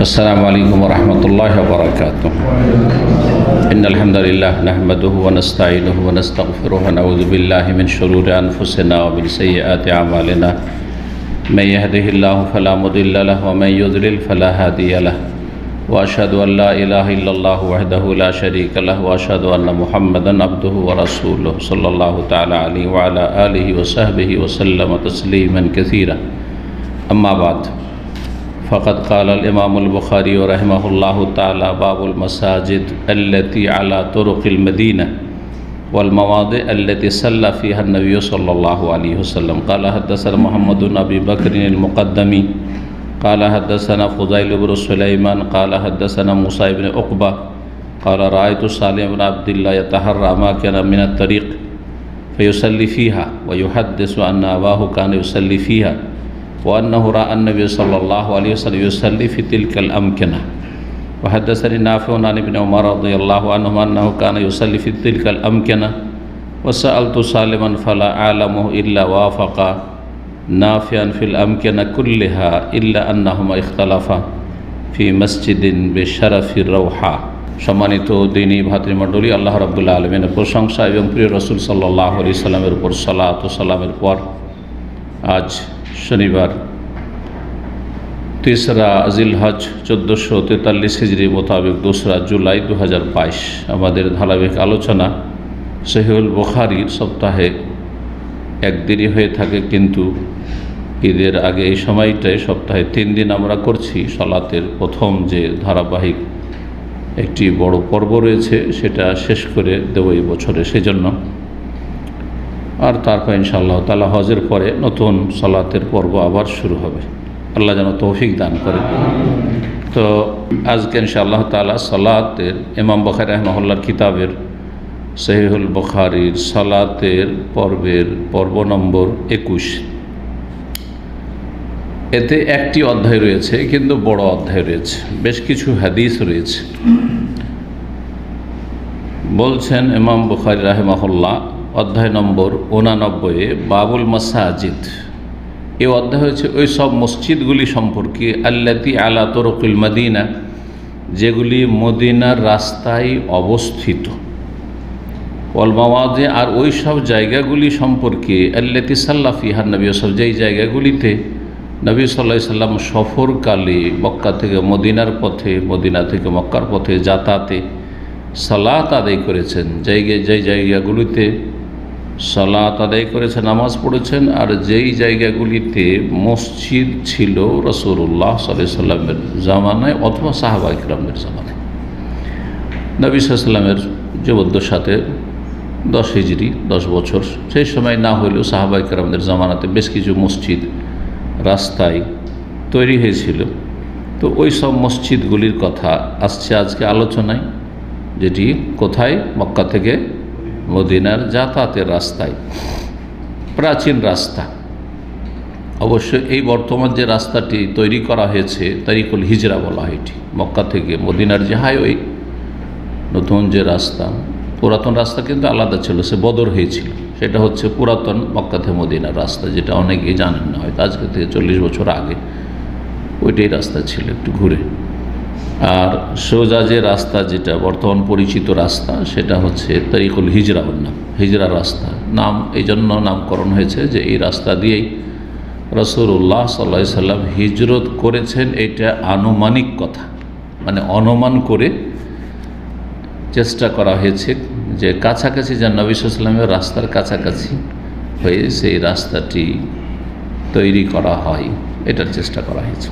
अस्सलामु अलैकुम वरहमतुल्लाहि वबरकातुह। इन्नल हम्दुलिल्लाह नहमदुहु व नस्तईनुहु व नस्तगफिरुहु व नऊज़ु बिल्लाहि मिन शुरूरि अनफुसिना व मिन सय्यिआति अमालिना। मैं यहदिहिल्लाहु फला मुदिल्ल लहु व मैं युद्लिल फला हादिय लहु व अशहदु अन ला इलाहा इल्लल्लाहु वहदहु ला शरीका लहु व अशहदु अन्न मुहम्मदन अब्दुहु व रसूलुहु सल्लल्लाहु तआला अलैहि व अला आलिहि व सहबिहि व सल्लम तस्लीमन कसीरा। अम्मा बाद फ़क़द क़ालल इमामुल बुख़ारी रहमहुल्लाहु तआला बाबुल मसाजिद अल्लती अला तुरुक़िल मदीना वल मवादि अल्लती सल्ला फ़ीहा नबी सल्लल्लाहु अलैहि वसल्लम। क़ाल हद्दसना मुहम्मद बिन अबी बकर अल-मुक़द्दमी क़ाल हद्दसना फ़ुज़ैल बिन सुलैमान क़ाल हद्दसना मूसा बिन उक़बा क़ाल रअयतु सालिम बिन अब्दिल्लाह यतहर्रा अमाकिन मिन अत-तरीक़ फ़युसल्ली फ़ीहा व युहद्दिसु अन्न अबाहु कान युसल्ली फ़ीहा व अन्नहु रअा अन्नबी सल्लल्लाहु अलैहि वसल्लम युसल्ली फ़ी तिल्कल अमकिना व हद्दसनी नाफ़िउन अन इब्न उमर रज़ियल्लाहु अन्हुमा अन्नहु कान युसल्ली फ़ी तिल्कल अमकिना व सअलतु सालिमन फ़ला अअलमुहु इल्ला वाफ़क़ा नाफ़िअन फ़िल अमकिना कुल्लिहा इल्ला अन्नहुमा इख्तलफ़ा फ़ी मस्जिदिन बिशरफ़ि रौहा। सम्मानित दीनी भातृमंडলী, আল্লাহ রাব্বুল আলামিনের প্রশংসা এবং প্রিয় রাসূল সাল্লাল্লাহু আলাইহি সাল্লামের উপর সালাত ও সালামের পর আজ শনিবার 3রা জিলহজ 1443 হিজরি মোতাবেক 2রা জুলাই 2022 আমাদের ধারাবাহিক আলোচনা সহিহুল বুখারীর সপ্তাহে একদিনই হয়ে থাকে, কিন্তু ঈদের আগে এই সময়টায় সপ্তাহে 3 দিন আমরা করছি। সালাতের প্রথম যে ধারাবাহিক একটি বড় পর্ব রয়েছে সেটা শেষ করে দেব এই বছরে, সেজন্য আর তারপর ইনশাআল্লাহ তাআলা হজের পরে নতুন সালাতের পর্ব আবার শুরু হবে। আল্লাহ যেন তৌফিক দান করেন। তো আজকে ইনশাআল্লাহ তাআলা সালাতের ইমাম বুখারী রাহিমাহুল্লাহর কিতাবের সহিহুল বুখারীর সালাতের পর্ব নম্বর 21। এতে একটি অধ্যায় রয়েছে, কিন্তু বড় অধ্যায় রয়েছে, বেশ কিছু হাদিস রয়েছে। বলছেন ইমাম বুখারী রাহিমাহুল্লাহ অধ্যায় নম্বর 89 বাবুল মাসাজিদ। এই অধ্যায় হচ্ছে ওই সব মসজিদগুলি সম্পর্কে আল্লাতি আলা তুরুকিল মদিনা, যেগুলি মদিনার রাস্তায় অবস্থিত, ওয়াল মাওয়াদি, আর ওই সব জায়গাগুলি সম্পর্কে আল্লাতি সাল্লা ফিহা নবী, সব যেই জায়গাগুলিতে নবী সাল্লাল্লাহু আলাইহি সাল্লাম সফরকালে মক্কা থেকে মদিনার পথে, মদিনা থেকে মক্কার পথে যাতায়াতে সালাত আদায় করেছেন, যেই জায়গাগুলিতে সালাত আদায় করেছেন, নামাজ পড়েছেন, আর যেই জায়গাগুলিতে মসজিদ ছিল রাসূলুল্লাহ সাল্লাল্লাহু আলাইহি সাল্লামের জামানায় অথবা সাহাবা ইকরামের জামানায়। নবী সাল্লাল্লাহু আলাইহি সাল্লামের জীবদ্দশাতে 10 হিজরি 10 বছর, সেই সময় না হলেও সাহাবা ইকরামদের জামানাতে বেশ কিছু মসজিদ রাস্তায় তৈরি হয়েছিল। তো ওই সব মসজিদগুলির কথা আসছে আজকে আলোচনায়, যেটি কোথায়? মক্কা থেকে মদিনার যাতায়াতের রাস্তায়, প্রাচীন রাস্তা। অবশ্য এই বর্তমান যে রাস্তাটি তৈরি করা হয়েছে তারিকুল হিজরা বলা হয় এটি। মক্কা থেকে মদিনার যে হাইওয়ে, নতুন যে রাস্তা, পুরাতন রাস্তা কিন্তু আলাদা ছিল, সে বদর হয়েছিল। সেটা হচ্ছে পুরাতন মক্কা থেকে মদিনার রাস্তা, যেটা অনেকেই জানেন না, হয়তো আজকে থেকে 40 বছর আগে ওইটাই রাস্তা ছিল, একটু ঘুরে। আর সোজা যে রাস্তা, যেটা বর্তমান পরিচিত রাস্তা, সেটা হচ্ছে তারিকুল হিজরা নাম, হিজরা রাস্তা নাম এই জন্য নামকরণ হয়েছে যে এই রাস্তা দিয়েই রাসূলুল্লাহ সাল্লাল্লাহু আলাইহি সাল্লাম হিজরত করেছেন। এটা আনুমানিক কথা, মানে অনুমান করে চেষ্টা করা হয়েছে যে কাছাকাছি যেন নবী সাল্লাল্লাহু আলাইহি সাল্লামের রাস্তার কাছাকাছি হয়ে সেই রাস্তাটি তৈরি করা হয়, এটার চেষ্টা করা হয়েছে।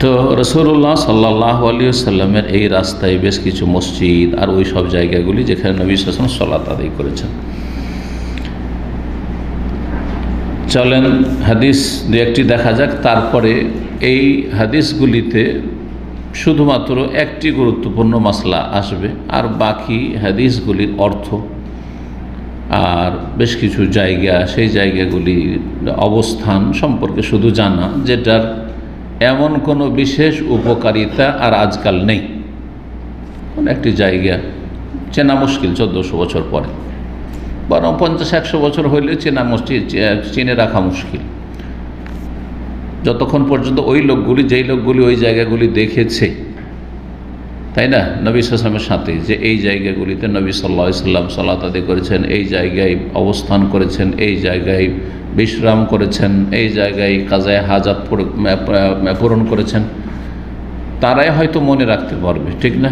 তো রাসূলুল্লাহ সাল্লাল্লাহু আলাইহি ওয়াসাল্লামের এই রাস্তায় বেশ কিছু মসজিদ আর ওই সব জায়গাগুলি যেখানে নবী সাল্লাল্লাহু আলাইহি ওয়াসাল্লাম সালাত আদায় করেছেন। চলেন হাদিস দু একটি দেখা যাক, তারপরে এই হাদিসগুলিতে শুধুমাত্র একটি গুরুত্বপূর্ণ মাসলা আসবে, আর বাকি হাদিসগুলির অর্থ আর বেশ কিছু জায়গা, সেই জায়গাগুলির অবস্থান সম্পর্কে শুধু জানা, যেটার এমন কোনো বিশেষ উপকারিতা আর আজকাল নেই। কোন একটি জায়গা চেনা মুশকিল 1400 বছর পরে, বরং 50-100 বছর হইলে চেনা মুশকিল, চিনে রাখা মুশকিল। যতক্ষণ পর্যন্ত ওই লোকগুলি, যেই লোকগুলি ওই জায়গাগুলি দেখেছে, তাই না, নবী সাল্লাল্লাহু আলাইহি ওয়াসাল্লামের সাথে, যে এই জায়গাগুলিতে নবী সাল্লাল্লাহু আলাইহি ওয়াসাল্লাম সালাত আদায় করেছেন, এই জায়গায় অবস্থান করেছেন, এই জায়গায় বিশ্রাম করেছেন, এই জায়গায় কাজায়ে হাজাত পূরণ করেছেন, তারাই হয়তো মনে রাখতে পারবে, ঠিক না?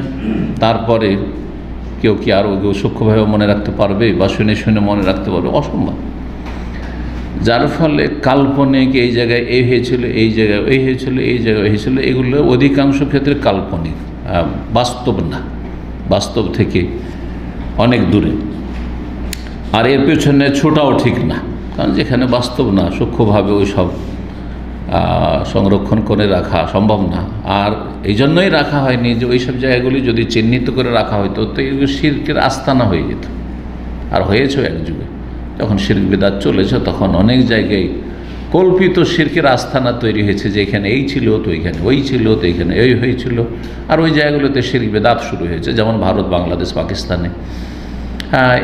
তারপরে কেউ কি আরও সূক্ষ্মভাবে মনে রাখতে পারবে বা শুনে শুনে মনে রাখতে পারবে? অসম্ভব। যার ফলে কাল্পনিক, এই জায়গায় এই হয়েছিল, এই জায়গায় এই হয়েছিল, এই জায়গায় হয়েছিল, এগুলো অধিকাংশ ক্ষেত্রে কাল্পনিক, বাস্তব না, বাস্তব থেকে অনেক দূরে। আর এর পেছনে ছোটাও ঠিক না, কারণ যেখানে বাস্তব না, সূক্ষ্মভাবে ওই সব সংরক্ষণ করে রাখা সম্ভব না। আর এই জন্যই রাখা হয়নি যে ওই সব জায়গাগুলি যদি চিহ্নিত করে রাখা হয়তো তো এগুলো শিরকের আস্তানা হয়ে যেত। আর হয়েছে এক যুগে, যখন শিরক বিদআত চলেছে, তখন অনেক জায়গায় কল্পিত শিরকের আস্তানা তৈরি হয়েছে, যে এখানে এই ছিল তো এখানে ওই ছিল, তো এখানে এই হয়েছিল। আর ওই জায়গাগুলোতে শিরক বিদআত শুরু হয়েছে, যেমন ভারত, বাংলাদেশ, পাকিস্তানে।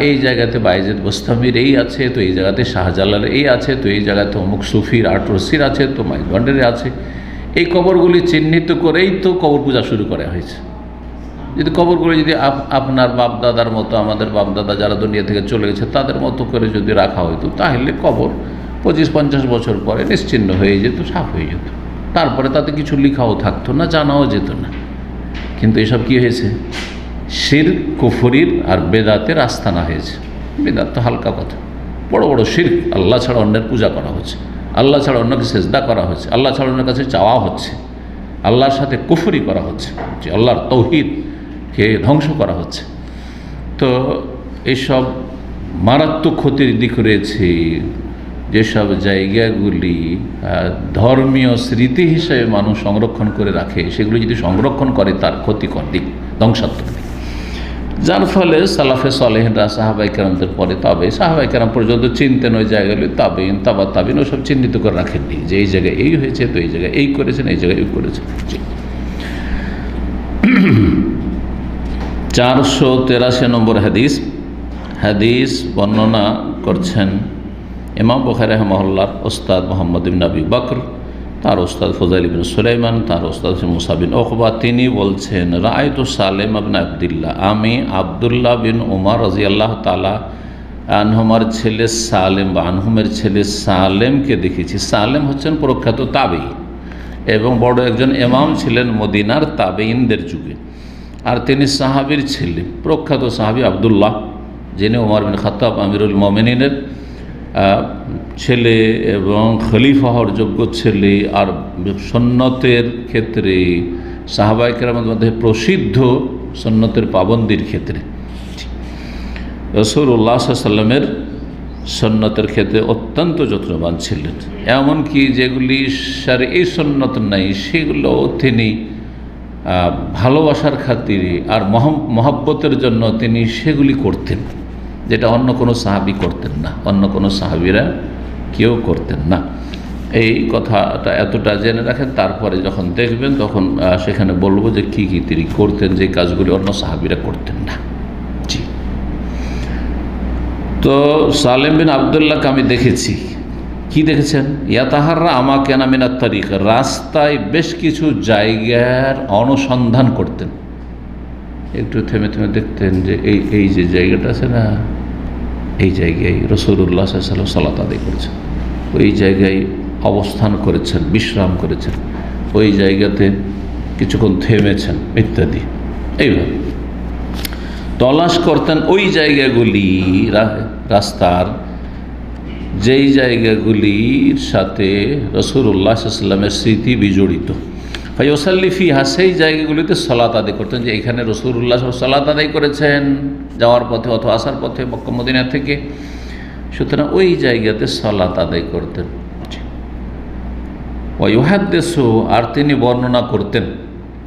এই জায়গাতে বাইজিদ বোস্তামির এই আছে, তো এই জায়গাতে শাহজালালের এই আছে, তো এই জায়গাতে অমুক সুফির আটরসির আছে, তো মাইজভান্ডারের আছে। এই কবরগুলি চিহ্নিত করেই তো কবর পূজা শুরু করা হয়েছে। যদি কবরগুলি যদি আপনার বাপদাদার মতো, আমাদের বাপদাদা যারা দুনিয়া থেকে চলে গেছে তাদের মতো করে যদি রাখা হইতো, তাহলে কবর 25-50 বছর পরে নিশ্চিহ্ন হয়ে যেত, সাফ হয়ে যেত। তারপরে তাতে কিছু লেখাও থাকতো না, জানাও যেত না। কিন্তু এসব কি হয়েছে? শিরক, কুফরির আর বেদাতের আস্তানা হয়েছে। বেদাত তো হালকা কথা, বড় বড় শিরক, আল্লাহ ছাড়া অন্যের পূজা করা হচ্ছে, আল্লাহ ছাড়া অন্যকে সেজদা করা হচ্ছে, আল্লাহ ছাড়া অন্যের কাছে চাওয়া হচ্ছে, আল্লাহর সাথে কুফরি করা হচ্ছে, যে আল্লাহর তৌহিদকে ধ্বংস করা হচ্ছে। তো এইসব মারাত্মক ক্ষতির দিক রয়েছে। যেসব জায়গাগুলি ধর্মীয় স্মৃতি হিসেবে মানুষ সংরক্ষণ করে রাখে, সেগুলো যদি সংরক্ষণ করে, তার ক্ষতিকর দিক, ধ্বংসাত্মক দিক। যার ফলে সালাফে সালেহিনরা, সাহাবায়ে কেরামদের পরে সাহাবায়ে কেরাম পর্যন্ত চিনতেন ওই জায়গাগুলি, তাবেঈন, তাবা তাবেঈন ওসব চিহ্নিত করে রাখেননি যে এই জায়গায় এই হয়েছে, তো এই জায়গায় এই করেছেন, এই জায়গায় এই করেছেন। 483 নম্বর হাদিস বর্ণনা করছেন ইমাম বুখারী রাহিমাহুল্লাহর ওস্তাদ মুহাম্মদ ইবনে আবি বকর, তার ওস্তাদ ফুযাইল ইবনে সুলাইমান, তার ওস্তাদ মুসা বিন উকবা। তিনি বলছেন, রাআইতু সালেম ইবনে আব্দুল্লাহ, আমি আব্দুল্লাহ বিন উমর রাদিয়াল্লাহু তাআলা আনহুমার ছেলে সালেম বা আনহুমের ছেলে সালেমকে দেখেছি। সালেম হচ্ছেন প্রখ্যাত তাবেঈ এবং বড় একজন ইমাম ছিলেন মদিনার তাবেঈনদের যুগে। আর তিনি সাহাবীর ছেলে, প্রখ্যাত সাহাবী আব্দুল্লাহ, যিনি ওমর বিন খাত্তাব আমিরুল মুমিনিনের ছেলে এবং খলিফা হওয়ার যোগ্য ছেলে, আর সুন্নতের ক্ষেত্রে সাহাবায়ে কেরামের মধ্যে প্রসিদ্ধ, সুন্নতের পাবন্দির ক্ষেত্রে রাসূলুল্লাহ সাল্লাল্লাহু আলাইহি ওয়াসাল্লামের সুন্নতের ক্ষেত্রে অত্যন্ত যত্নবান ছিলেন। এমনকি যেগুলি শরঈ সুন্নত নাই, সেগুলো তিনি ভালোবাসার খাতিরে আর মহব্বতের জন্য তিনি সেগুলি করতেন, যেটা অন্য কোনো সাহাবী করতেন না, অন্য কোনো সাহাবীরা কেউ করতেন না। এই কথাটা এতটা জেনে রাখেন, তারপরে যখন দেখবেন তখন সেখানে বলবো যে কী কী তিনি করতেন, যে কাজগুলি অন্য সাহাবীরা করতেন না। জি। তো সালেম বিন আব্দুল্লাহকে আমি দেখেছি। কি দেখেছেন? ইয়াতাহাররা আমাকে নামিনাত তারিক, রাস্তায় বেশ কিছু জায়গার অনুসন্ধান করতেন। একটু থেমে থেমে দেখতেন যে এই যে জায়গাটা আছে না, এই জায়গায় রাসূলুল্লাহ সাল্লাল্লাহু আলাইহি ওয়াসাল্লাম সালাত আদায় করেছেন, ওই জায়গায় অবস্থান করেছেন, বিশ্রাম করেছেন, ওই জায়গাতে কিছুক্ষণ থেমেছেন ইত্যাদি। এইভাবে তলাশ করতেন ওই জায়গাগুলি, রাস্তার যেই জায়গাগুলির সাথে রাসূলুল্লাহ সাল্লাল্লাহু আলাইহি ওয়াসাল্লামের স্মৃতি বিজড়িত। ফায়ুসাল্লি ফিহা, সেই জায়গাগুলিতে সালাত আদায় করতেন, যে এখানে রাসূলুল্লাহ সাল্লাল্লাহু আলাইহি ওয়াসাল্লাম সালাত আদায় করেছেন যাওয়ার পথে অথবা আসার পথে মক্কা মদিনা থেকে, সুতরাং ওই জায়গাতে সালাত আদায় করতেন। ওয়া ইউহাদ্দিসু, আর তিনি বর্ণনা করতেন।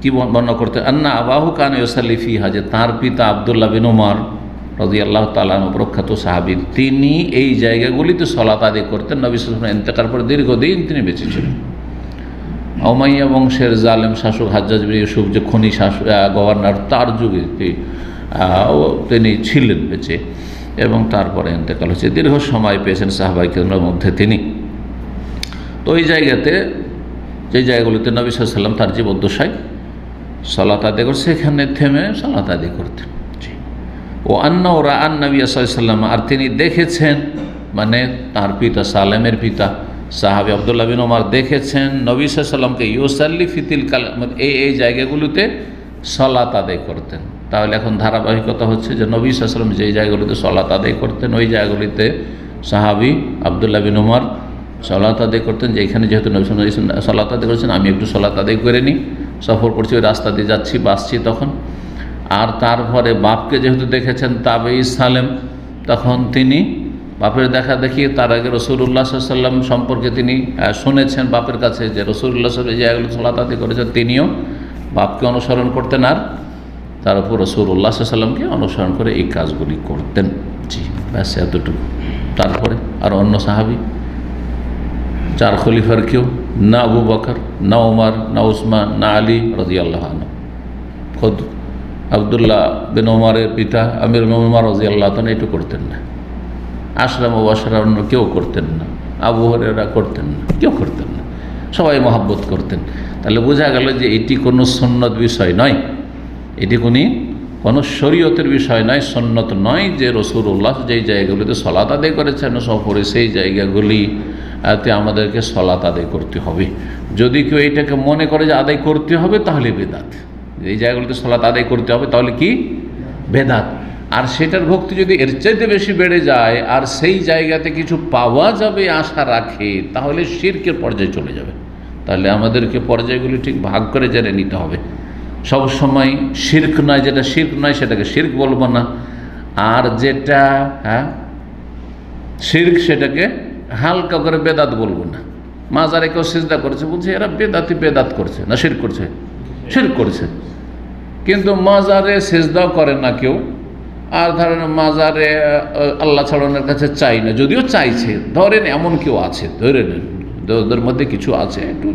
কি বর্ণনা করতেন? আন্না আবাহু কানা ইউসাল্লি ফিহা, যে তাঁর পিতা আব্দুল্লাহ বিন উমর রাদিয়াল্লাহু তাআলা আনহু, প্রখ্যাত সাহাবী, তিনি এই জায়গাগুলিতে সালাত আদায় করতেন। নবী সাল্লাল্লাহু আলাইহি ওয়াসাল্লাম ইন্তেকালের পর দীর্ঘদিন তিনি বেঁচে ছিলেন। উমাইয়া বংশের জালেম শাসক হাজ্জাজ বিন ইউসুফ, যে খনি শাসক গভর্নর, তার যুগে তিনি ছিলেন বেঁচে, এবং তারপরে ইন্তেকাল হয়েছে। দীর্ঘ সময় পেয়েছেন সাহাবায়ে কেরামের মধ্যে তিনি। তো ওই জায়গাতে যে জায়গাগুলিতে নবী সাল্লাল্লাহু আলাইহি ওয়াসাল্লাম তার জীবদ্দশায় সালাত আদায় করছে সেখানে থেমে সালাত আদায় করতেন। ও আন্নাও রাআন নবী সাল্লাল্লাহু আলাইহি ওয়াসাল্লাম, আর তিনি দেখেছেন, মানে তার পিতা সালেমের পিতা সাহাবী আব্দুল্লাহ বিন ওমর দেখেছেন নবী সাল্লাল্লাহু আলাইহি ওয়াসাল্লামকে ইউসাল্লি ফিতিল কাল, এই জায়গাগুলোতে সালাত আদায় করতেন। তাহলে এখন ধারাবাহিকতা হচ্ছে যে নবী সাল্লাল্লাহু আলাইহি ওয়াসাল্লাম যেই জায়গাগুলিতে সালাত আদায় করতেন ওই জায়গাগুলিতে সাহাবী আব্দুল্লাহ বিন ওমর সালাত আদায় করতেন। যেখানে যেহেতু নবী সাল্লাল্লাহু আলাইহি ওয়াসাল্লাম সালাত আদায় করেছেন, আমি একটু সালাত আদায় করে নিই, সফর করছি, ওই রাস্তা দিয়ে যাচ্ছি, বাসছি তখন। আর তারপরে বাপকে যেহেতু দেখেছেন তাবেঈ সালেম, তখন তিনি বাপের দেখা দেখি তার আগে রাসূলুল্লাহ সাল্লাল্লাহু আলাইহি ওয়াসাল্লাম সম্পর্কে তিনি শুনেছেন বাপের কাছে যে রাসূলুল্লাহ সাল্লাল্লাহু আলাইহি ওয়াসাল্লাম যে জায়গাগুলো সালাত আদায় করেছেন তিনিও বাপকে অনুসরণ করতেন, আর তার উপর রাসূলুল্লাহ সাল্লাল্লাহু আলাইহি ওয়াসাল্লামকে অনুসরণ করে এই কাজগুলি করতেন। জি, ব্যাস এতটুকু। তারপরে আর অন্য সাহাবী, চার খলিফার কেউ না আবু বকর, না ওমর, না উসমান, না আলী রাদিয়াল্লাহু আনহু, খোদ আব্দুল্লাহ বিন ওমরের পিতা আমির ওমর রাদিয়াল্লাহু আনহু এটু করতেন না। আশরা মুবাশশারা অন্য কেউ করতেন না, আবু হুরায়রা করতেন না, কেউ করতেন না, সবাই মহব্বত করতেন। তাহলে বোঝা গেল যে এটি কোনো সুন্নত বিষয় নয়, এটি কোনো শরীয়তের বিষয় নয়, সুন্নত নয় যে রাসূলুল্লাহ যেই জায়গাগুলিতে সালাত আদায় করেছেন সফরে সেই জায়গাগুলিতে আমাদেরকে সালাত আদায় করতে হবে। যদি কেউ এটাকে মনে করে যে আদায় করতে হবে তাহলে বেদাত, এই জায়গাগুলিতে সালাত আদায় করতে হবে তাহলে কি বেদাত। আর সেটার ভক্তি যদি এর চাইতে বেশি বেড়ে যায় আর সেই জায়গাতে কিছু পাওয়া যাবে আশা রাখে তাহলে শিরকের পর্যায়ে চলে যাবে। তাহলে আমাদেরকে পর্যায়গুলি ঠিক ভাগ করে জেনে নিতে হবে। সব সময় শিরক নয়, যেটা শিরক নয় সেটাকে শিরক বলবো না, আর যেটা শিরক সেটাকে হালকা করে বেদাত বলবো না। মাজারে কেউ সিজদা করেছে বলছে এরা বেদাত করছে, না শিরক করছে, শিরক করছে। কিন্তু মাজারে সিজদাও করে না কেউ, আর ধরেন মাজারে আল্লাহ ছাড়ানোর কাছে চাই না, যদিও চাইছে, ধরেন এমন কেউ আছে, ধরে নেন ওদের মধ্যে কিছু আছে, একটু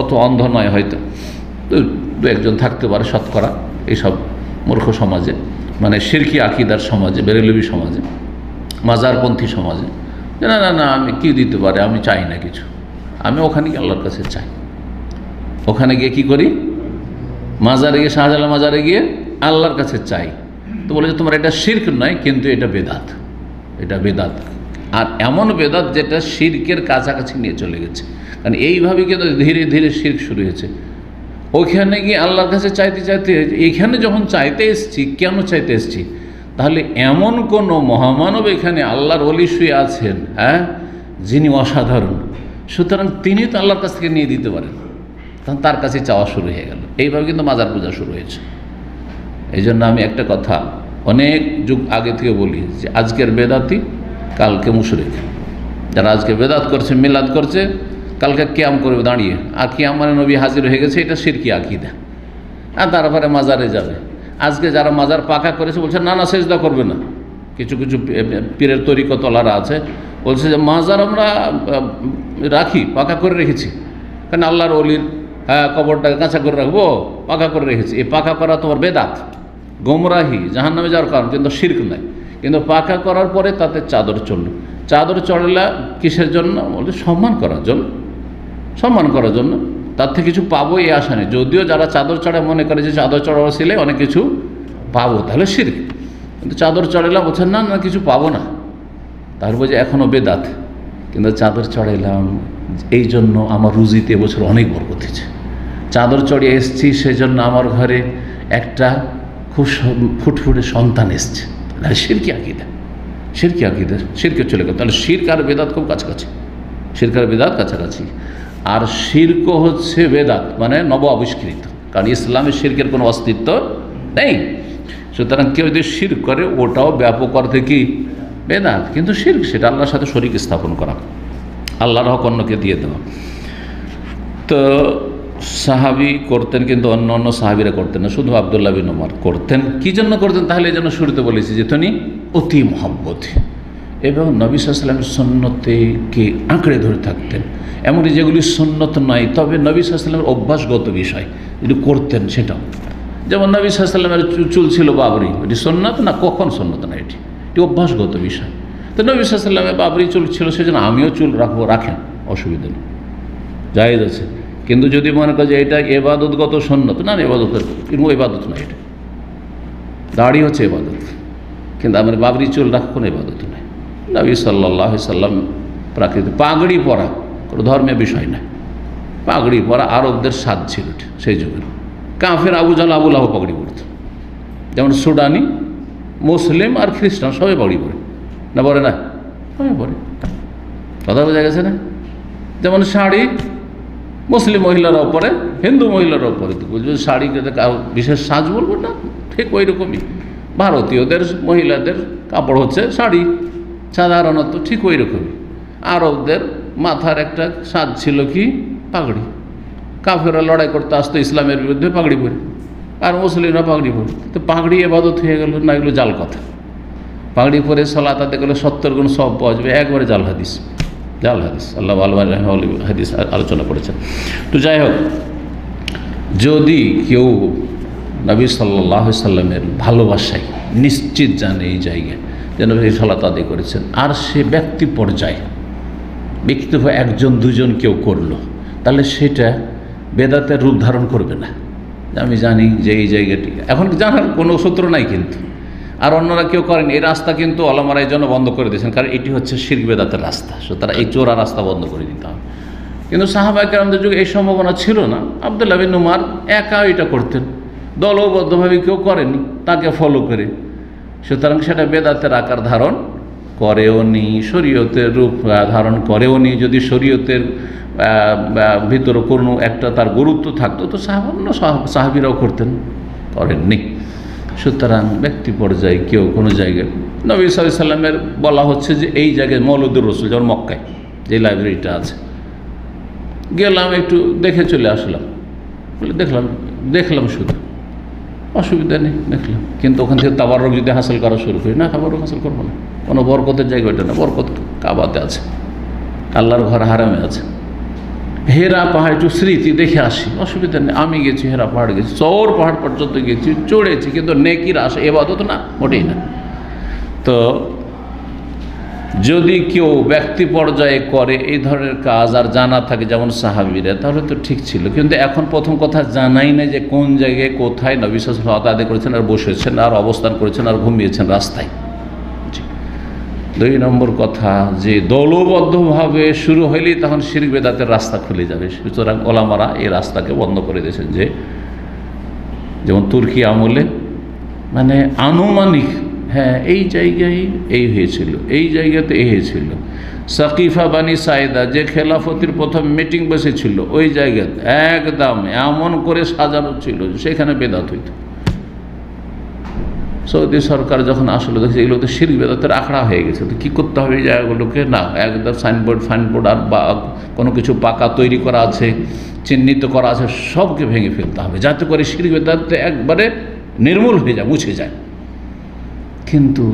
অত অন্ধ নয় হয়তো, দু একজন থাকতে পারে শতকরা এইসব মূর্খ সমাজে, মানে শিরকি আকিদার সমাজে, বেরেলবি সমাজে, মাজারপন্থী সমাজে, না না না আমি কি দিতে পারে, আমি চাই না কিছু, আমি ওখানে গিয়ে আল্লাহর কাছে চাই। ওখানে গিয়ে কি করি, মাজারে গিয়ে, শাহজালাল মাজারে গিয়ে আল্লাহর কাছে চাই। তো বলে যে তোমার এটা শিরক নয়, কিন্তু এটা বেদাত, এটা বেদাত। আর এমন বেদাত যেটা শিরকের কাছাকাছি নিয়ে চলে গেছে, কারণ এইভাবে কিন্তু ধীরে ধীরে শিরক শুরু হয়েছে। ওইখানে গিয়ে আল্লাহর কাছে চাইতে চাইতে, এইখানে যখন চাইতে এসছি, কেন চাইতে এসছি, তাহলে এমন কোনো মহামানব এখানে আল্লাহর ওলি শুয়ে আছেন, যিনি অসাধারণ, সুতরাং তিনি তো আল্লাহর কাছ থেকে নিয়ে দিতে পারেন, তখন তার কাছে চাওয়া শুরু হয়ে গেল। এইভাবে কিন্তু মাজার পূজা শুরু হয়েছে। এই জন্য আমি একটা কথা অনেক যুগ আগে থেকে বলি যে আজকের বেদাতি কালকে মুশরিক। যারা আজকে বেদাত করছে, মিলাদ করছে, কালকে কিয়াম করবে দাঁড়িয়ে, আর কিয়াম মানে নবী হাজির হয়ে গেছে, এটা শিরকি আকিদা, আর তারপরে মাজারে যাবে। আজকে যারা মাজার পাকা করেছে বলছে না না সেজদা করবে না। কিছু কিছু পীরের তরিকতলারা আছে বলছে যে মাজার আমরা রাখি, পাকা করে রেখেছি, কারণ আল্লাহর ওলির কবরটাকে কাঁচা করে রাখবো, পাকা করে রেখেছি। এই পাকা করা তোমার বেদাত, গোমরাহি, জাহান্নামে যাওয়ার কারণ, কিন্তু শিরক নাই। কিন্তু পাকা করার পরে তাতে চাদর চলল, চাদর চড়লা কিসের জন্য, বলতে সম্মান করার জন্য, সম্মান করার জন্য, তার থেকে কিছু পাবো এই আশা নেই। যদিও যারা চাদর চড়ায় মনে করে যে চাদর চড়াও ছিলে অনেক কিছু পাবো, তাহলে শিরক। কিন্তু চাদর চড়াইলাম বলছেন না না কিছু পাবো না, তারপর যে এখনও বেদাত। কিন্তু চাদর চড়াইলাম এই জন্য আমার রুজিতে এবছর অনেক বরকত হয়েছে, চাদর চড়িয়ে এসছি সেজন্য আমার ঘরে একটা খুব ফুটফুটে সন্তান এসছে, তাহলে শিরকি আকিদা, শিরকি আকিদা, শিরকে চলে গেল। তাহলে শিরক আর বেদাত খুব কাছাকাছি, শিরক আর বেদাত কাছাকাছি। আর শিরক হচ্ছে বেদাত মানে নব আবিষ্কৃত, কারণ ইসলামে শিরকের কোনো অস্তিত্ব নেই। সুতরাং কেউ যদি শিরক করে ওটাও ব্যাপক অর্থে কি বেদাত, কিন্তু শিরক সেটা আল্লাহর সাথে শরীক স্থাপন করা, আল্লাহর হক অন্যকে দিয়ে দেওয়া। তো সাহাবি করতেন, কিন্তু অন্য অন্য সাহাবিরা করতেন না, শুধু আব্দুল্লাহ বিন ওমর করতেন। কী জন্য করতেন, তাহলে এই জন্য শুরুতে বলেছি যে তিনি অতি মহব্বত এবং নবী সাল্লাল্লাহু আলাইহি ওয়াসাল্লামের সুন্নতকে আঁকড়ে ধরে থাকতেন। এমনই যেগুলি সুন্নত নয় তবে নবী সাল্লাল্লাহু আলাইহি ওয়াসাল্লামের অভ্যাসগত বিষয় যদি করতেন সেটাও, যেমন নবী সাল্লাল্লাহু আলাইহি ওয়াসাল্লামের চুল ছিল বাবরি, এটি সুন্নত না, কখন সুন্নত না, এটি অভ্যাসগত বিষয়। তো নবী সাল্লাল্লাহু আলাইহি ওয়াসাল্লামের বাবরি চুল ছিল, সেজন্য আমিও চুল রাখবো, রাখেন, অসুবিধা নেই, জায়েজ আছে। কিন্তু যদি মনে করে যে এটা এবাদতগত সুন্নত, না এবাদতের কোনো এবাদত নয়, এটা দাড়ি হচ্ছে এবাদত, কিন্তু আমার বাবরি চুল রাখা কোনো এবাদত নয়। নবী সাল্লাল্লাহু আলাইহি সাল্লাম প্রাকৃতিক পাগড়ি পরা কোনো ধর্মের বিষয় না। পাগড়ি পরা আরবদের সাজ ছিল সেই যুগের। কাফের আবু জাহল আবু লাহাব পাগড়ি পরত, যেমন সুডানি, মুসলিম আর খ্রিস্টান সবাই পাগড়ি পরে, না পরে না? সবাই পরে। কথা বোঝা গেছে না? যেমন শাড়ি মুসলিম মহিলারাও পরে, হিন্দু মহিলারাও পরে। তো বুঝবে শাড়িকে বিশেষ সাজ বলবো না, ঠিক ওই রকমই ভারতীয়দের মহিলাদের কাপড় হচ্ছে শাড়ি সাধারণত, ঠিক ওই রকমই আরবদের মাথার একটা সাজ ছিল কি পাগড়ি। কাফেররা লড়াই করতে আসতো ইসলামের বিরুদ্ধে পাগড়ি পরে, আর মুসলিমরা পাগড়ি পরে। তো পাগড়ি এবাদত হয়ে গেল না? এগুলো জাল কথা। পাগড়ি পরে সালাত আদায় করলে 70 গুণ সওয়াব পাওয়া যাবে, একবারে জাল হাদিস, জাল হাদিস। আল্লাহ আলমান হাদিস আলোচনা করেছেন। তো যাই হোক, যদি কেউ নবী সাল্লাল্লাহু আলাইহি সাল্লামের ভালোবাসায় নিশ্চিত জানে এই জায়গায় যে নবী সালাত আদায় করেছেন, আর সে ব্যক্তি পর্যায়ে ব্যক্তিগত একজন দুজন কেউ করলো, তাহলে সেটা বেদাতের রূপ ধারণ করবে না। আমি জানি যে এই জায়গাটি এখন জানার কোনো সূত্র নাই, কিন্তু আর অন্যরা কেউ করেন এই রাস্তা কিন্তু ওলামারা এই জন্য বন্ধ করে দিয়েছেন, কারণ এটি হচ্ছে শিরক বেদাতের রাস্তা, সুতরাং এই চোরা রাস্তা বন্ধ করে দিতে হবে। কিন্তু সাহাবায়ে কেরামদের যুগে এই সম্ভাবনা ছিল না। আব্দুল্লাহ বিন উমর একা এটা করতেন, দলবদ্ধভাবে কেউ করেনি তাকে ফলো করে, সুতরাং সেটা বেদাতের আকার ধারণ করেও নি, শরীয়তের রূপ ধারণ করেও নি। যদি শরীয়তের ভিতরে কোনো একটা তার গুরুত্ব থাকতো তো সাহাবীরাও করতেন, করেননি। সুতরাং ব্যক্তি পর্যায়ে কেউ কোনো জায়গায় নবী সাল্লাল্লাহু আলাইহি সাল্লামের বলা হচ্ছে যে এই জায়গায় মওলুদুর রাসূল, যেমন মক্কায় যে লাইব্রেরিটা আছে, গেলাম একটু দেখে চলে আসলাম, বলে দেখলাম শুধু, অসুবিধা নেই, দেখলাম। কিন্তু ওখান থেকে তাবাররুক যদি হাসিল করা শুরু করি, না তাবাররুক হাসিল করবো না, কোনো বরকতের জায়গা ওইটা না, বরকত কাবাতে আছে, আল্লাহর ঘর হারামে আছে। হেরা পাহাড় একটু স্মৃতি দেখে আসি, অসুবিধা নেই। আমি গেছি হেরা পাহাড় গেছি, চৌর পাহাড় পর্যন্ত গেছি, চড়েছি, কিন্তু নেকির আশা এবাদত না, মোটেই না। তো যদি কেউ ব্যক্তি পর্যায়ে করে এই ধরনের কাজ আর জানা থাকে যেমন সাহাবীরা, তাহলে তো ঠিক ছিল। কিন্তু এখন প্রথম কথা জানাই না যে কোন জায়গায় কোথায় নবী সাল্লাল্লাহু আলাইহি ওয়াসাল্লাম আদায় করেছেন, আর বসেছেন, আর অবস্থান করেছেন, আর ঘুমিয়েছেন রাস্তায়। 2 নম্বর কথা যে দলবদ্ধভাবে শুরু হইলেই তখন শিরক বেদাতের রাস্তা খুলে যাবে। সুতরাং ওলামারা এই রাস্তাকে বন্ধ করে দিয়েছেন। যে যেমন তুর্কি আমলে মানে আনুমানিক, হ্যাঁ এই জায়গায় এই হয়েছিল, এই জায়গাতে এই হয়েছিল। সাকিফা বানি সাইদা যে খেলাফতির প্রথম মিটিং বসেছিল ওই জায়গাতে একদম এমন করে সাজানো ছিল সেখানে বেদাত হইত। সৌদি সরকার যখন আসলে দেখছে এগুলো তো শিরক বেদাতের আখড়া হয়ে গেছে, তো কী করতে হবে এই জায়গাগুলোকে? না, একদম সাইনবোর্ড আর বা কোনো কিছু পাকা তৈরি করা আছে, চিহ্নিত করা আছে, সবকে ভেঙে ফেলতে হবে, যাতে করে শিরক বেদাত একবারে নির্মূল হয়ে যায়, মুছে যায়। কিন্তু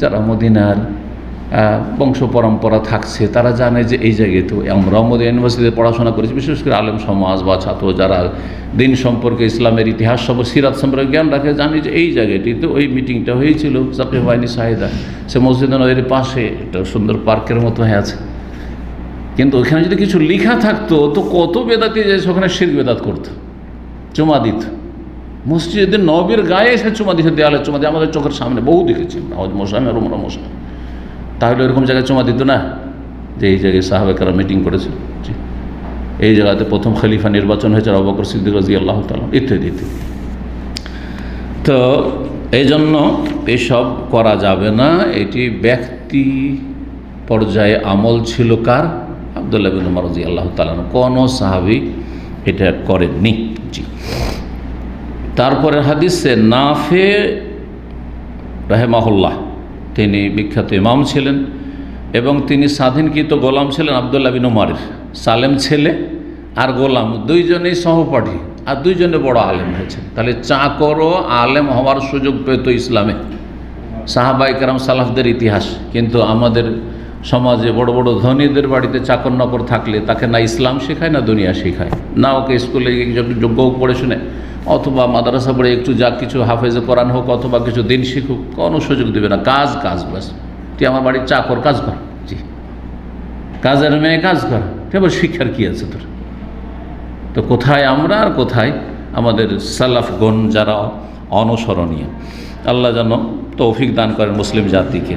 যারা মদিনার বংশ পরম্পরা থাকছে তারা জানে যে এই জায়গায় তো আমরাও মদিনা ইউনিভার্সিটিতে পড়াশোনা করেছি, বিশেষ করে আলেম সমাজ বা ছাত্র যারা দিন সম্পর্কে, ইসলামের ইতিহাস সম্পর্কে, সিরাত সম্পর্কে জ্ঞান রাখে, জানি যে এই জায়গাটিতে ওই মিটিংটা হয়েছিল সাকিফা বানি সাইদা। সে মসজিদ নববীর পাশে একটা সুন্দর পার্কের মতো হয়ে আছে, কিন্তু ওইখানে যদি কিছু লেখা থাকতো তো কত বেদাতি যে ওখানে শিরক বেদাত করতো, চুমা দিত। মসজিদের নববীর গায়ে এসে চুমা দিচ্ছে, দেয়ালে চুমা দিয়ে, আমাদের চোখের সামনে বহু দেখেছি, মশাম আর উমরা মশাম। তাহলে এরকম জায়গায় চুমা দিত না যে এই জায়গায় সাহাবায়ে কেরাম মিটিং করেছে, এই জায়গাতে প্রথম খলিফা নির্বাচন হয়েছে আবু বকর সিদ্দিক রাদিয়াল্লাহু তাআলা, ইত্যাদি ইত্যাদি। তো এই জন্য এসব করা যাবে না। এটি ব্যক্তি পর্যায়ে আমল ছিল কার? আব্দুল্লাহ বিন উমর রাদিয়াল্লাহু তাআলা, কোনো সাহাবী এটা করেননি। জি। তারপরে হাদিসে নাফে রাহিমাহুল্লাহ, তিনি বিখ্যাত ইমাম ছিলেন এবং তিনি স্বাধীনকৃত গোলাম ছিলেন আব্দুল্লাহ বিন উমরের, সালেম ছেলে আর গোলাম দুইজনেই সহপাঠী, আর দুইজনে বড় আলেম হয়েছেন। তাহলে চাকর ও আলেম হওয়ার সুযোগ পেত ইসলামে, সাহাবায়ে কেরাম সালাফদের ইতিহাস। কিন্তু আমাদের সমাজে বড় বড় ধনীদের বাড়িতে চাকর নকর থাকলে তাকে না ইসলাম শেখায় না দুনিয়া শেখায়, না ওকে স্কুলে একটু যোগ্য পড়ে শুনে অথবা মাদ্রাসা পড়ে একটু যা কিছু হাফেজে কোরআন হোক অথবা কিছু দিন শিখুক, কোনো সুযোগ দেবে না। কাজ কাজ, ব্যাস, তুই আমার বাড়ির চাকর, কাজ কর। জি, কাজের মেয়ে কাজ কর, এবার শিক্ষার কী আছে তোর? তো কোথায় আমরা আর কোথায় আমাদের সালাফগণ যারা অনুসরণীয়। আল্লাহ যেন তৌফিক দান করেন মুসলিম জাতিকে।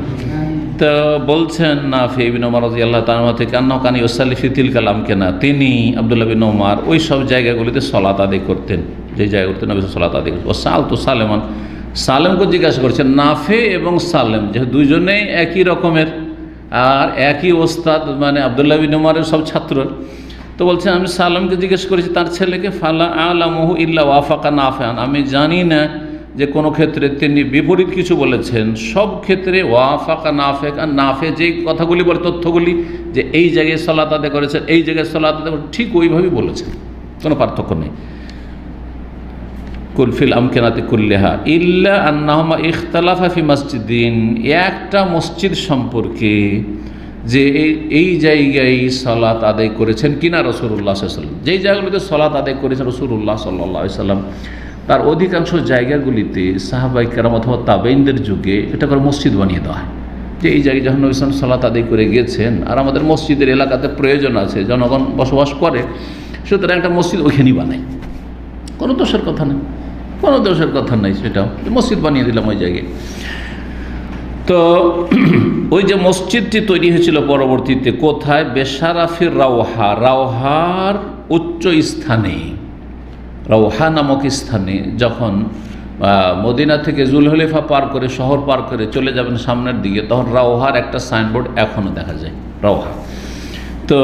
তো বলছেন নাফি ইবনে ওমর রাদিয়াল্লাহু তাআলা থেকে আন্নাহু কানা ইউসাল্লি ফি তিলকাল আমকিনা, তিনি আব্দুল্লাহ বিন ওমর ওই সব জায়গাগুলিতে সালাত আদায় করতেন, যে জায়গাগুলিতে নবী সালাত আদায় করতেন। ও সালতু সালেমান, সালেমকে জিজ্ঞাসা করছেন, নাফে এবং সালেম যেহেতু দুইজনেই একই রকমের আর একই ওস্তাদ, মানে আব্দুল্লাহ বিন ওমরের সব ছাত্র, তো বলছেন আমি সালেমকে জিজ্ঞেস করেছি তার ছেলেকে, ফালা আলামহু ইল্লা ওয়াফাকা নাফেআন, আমি জানি না যে কোনো ক্ষেত্রে তিনি বিপরীত কিছু বলেছেন, সব ক্ষেত্রে ওয়াফাকা নাফে, আর নাফে যেই কথাগুলি বলে তথ্যগুলি যে এই জায়গায় সালাত আদায় করেছেন, এই জায়গায় সালাত আদায় করেছেন, ঠিক ওইভাবেই বলেছেন, কোনো পার্থক্য নেই। কুলফিল আমকিনাতি কুল্লিহা ইল্লা আন্নাহুমা ইখতালাফা ফি মসজিদিন, একটা মসজিদ সম্পর্কে যে এই জায়গায় সালাত আদায় করেছেন কিনা রাসূলুল্লাহ সাল্লাল্লাহু আলাইহি ওয়াসাল্লাম, যেই জায়গাগুলিতে সালাত আদায় করেছেন রাসূলুল্লাহ সাল্লাল্লাহু আলাইহি ওয়াসাল্লাম, তার অধিকাংশ জায়গাগুলিতে সাহাবায়ে কেরাম অথবা তাবেঈনদের যুগে এটা করে মসজিদ বানিয়ে দেওয়া হয়, যে এই জায়গায় যখন নবী সাল্লাল্লাহু আলাইহি ওয়াসাল্লাম সালাত আদায় করে গিয়েছেন আর আমাদের মসজিদের এলাকাতে প্রয়োজন আছে, জনগণ বসবাস করে, সুতরাং একটা মসজিদ ওইখানেই বানায়, কোনো দোষের কথা নেই, কোনো দোষের কথা নেই, সেটাও মসজিদ বানিয়ে দিলাম ওই জায়গায়। তো ওই যে মসজিদটি তৈরি হয়েছিল পরবর্তীতে কোথায়, বেশারাফির রাওহা, রাওহার উচ্চ স্থানে, রাওহা নামক স্থানে যখন মদিনা থেকে জুলহুলাইফা পার করে, শহর পার করে চলে যাবেন সামনের দিকে, তখন রাওহার একটা সাইনবোর্ড এখনও দেখা যায়, রাওহা। তো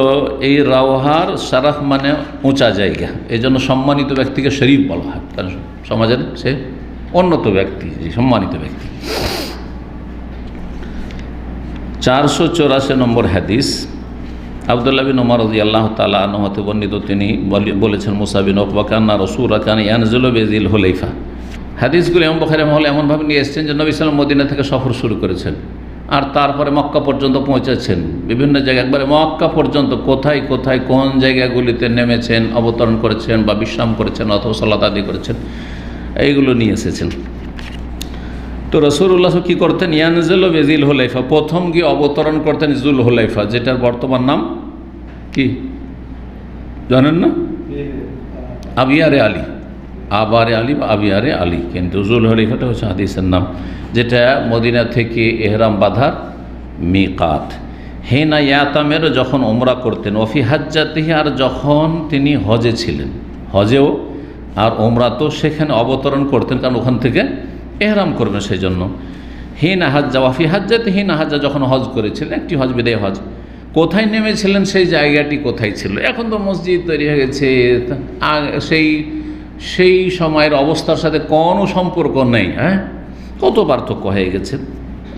এই রাওহার শারাফ মানে উঁচা জায়গা, এই জন্য সম্মানিত ব্যক্তিকে শরীফ বলা হয়, কারণ সমাজের সে উন্নত ব্যক্তি, সম্মানিত ব্যক্তি। 484 নম্বর হাদিস, আব্দুল্লাহ বিন ওমর রাদিয়াল্লাহু তাআলা আনহু হতে বর্ণিত, তিনি বলেছেন মুসা বিন উকবা কান্না রাসূলুল্লাহ কানা ইয়ানজিলু বিযিল হুলাইফা। হাদিসগুলো ইমাম বুখারী রাহিমাহুল্লাহ এমনভাবে নিয়ে এসেছেন যে নবী সাল্লাল্লাহু আলাইহি ওয়াসাল্লাম মদিনা থেকে সফর শুরু করেছেন আর তারপরে মক্কা পর্যন্ত পৌঁছেছেন, বিভিন্ন জায়গায় একবারে মক্কা পর্যন্ত কোথায় কোথায় কোন জায়গাগুলিতে নেমেছেন, অবতরণ করেছেন বা বিশ্রাম করেছেন অথবা সালাত আদায় করেছেন, এইগুলো নিয়ে এসেছেন। তো রাসূলুল্লাহ কী করতেন, ইয়ানজিলু বিযিল হুলাইফা, প্রথম গিয়ে অবতরণ করতেন জুল হুলাইফা, যেটার বর্তমান নাম কি জানেন না, আবিয়ারে আলী, আবারে আলী বা আবিয়ারে আলী, কিন্তু জুল হুলাইফাটা হচ্ছে হাদিসের নাম, যেটা মদিনা থেকে এহরাম বাঁধার মিকাত। হেনা ইয়াতামের যখন ওমরা করতেন, ওফি হাজ্জাতিহি, আর যখন তিনি হজে ছিলেন, হজেও আর ওমরা তো সেখানে অবতরণ করতেন, কারণ ওখান থেকে এহরাম করবেন সেই জন্য। হিনা হাজ্জা ওয়াফি হাজ্জাতে, হিনা হাজ্জা যখন হজ করেছিলেন, একটি হজ বিদায় হজ, কোথায় নেমেছিলেন সেই জায়গাটি কোথায় ছিল, এখন তো মসজিদ তৈরি হয়ে গেছে, সেই সময়ের অবস্থার সাথে কোনো সম্পর্ক নেই। হ্যাঁ, কত পার্থক্য হয়ে গেছে,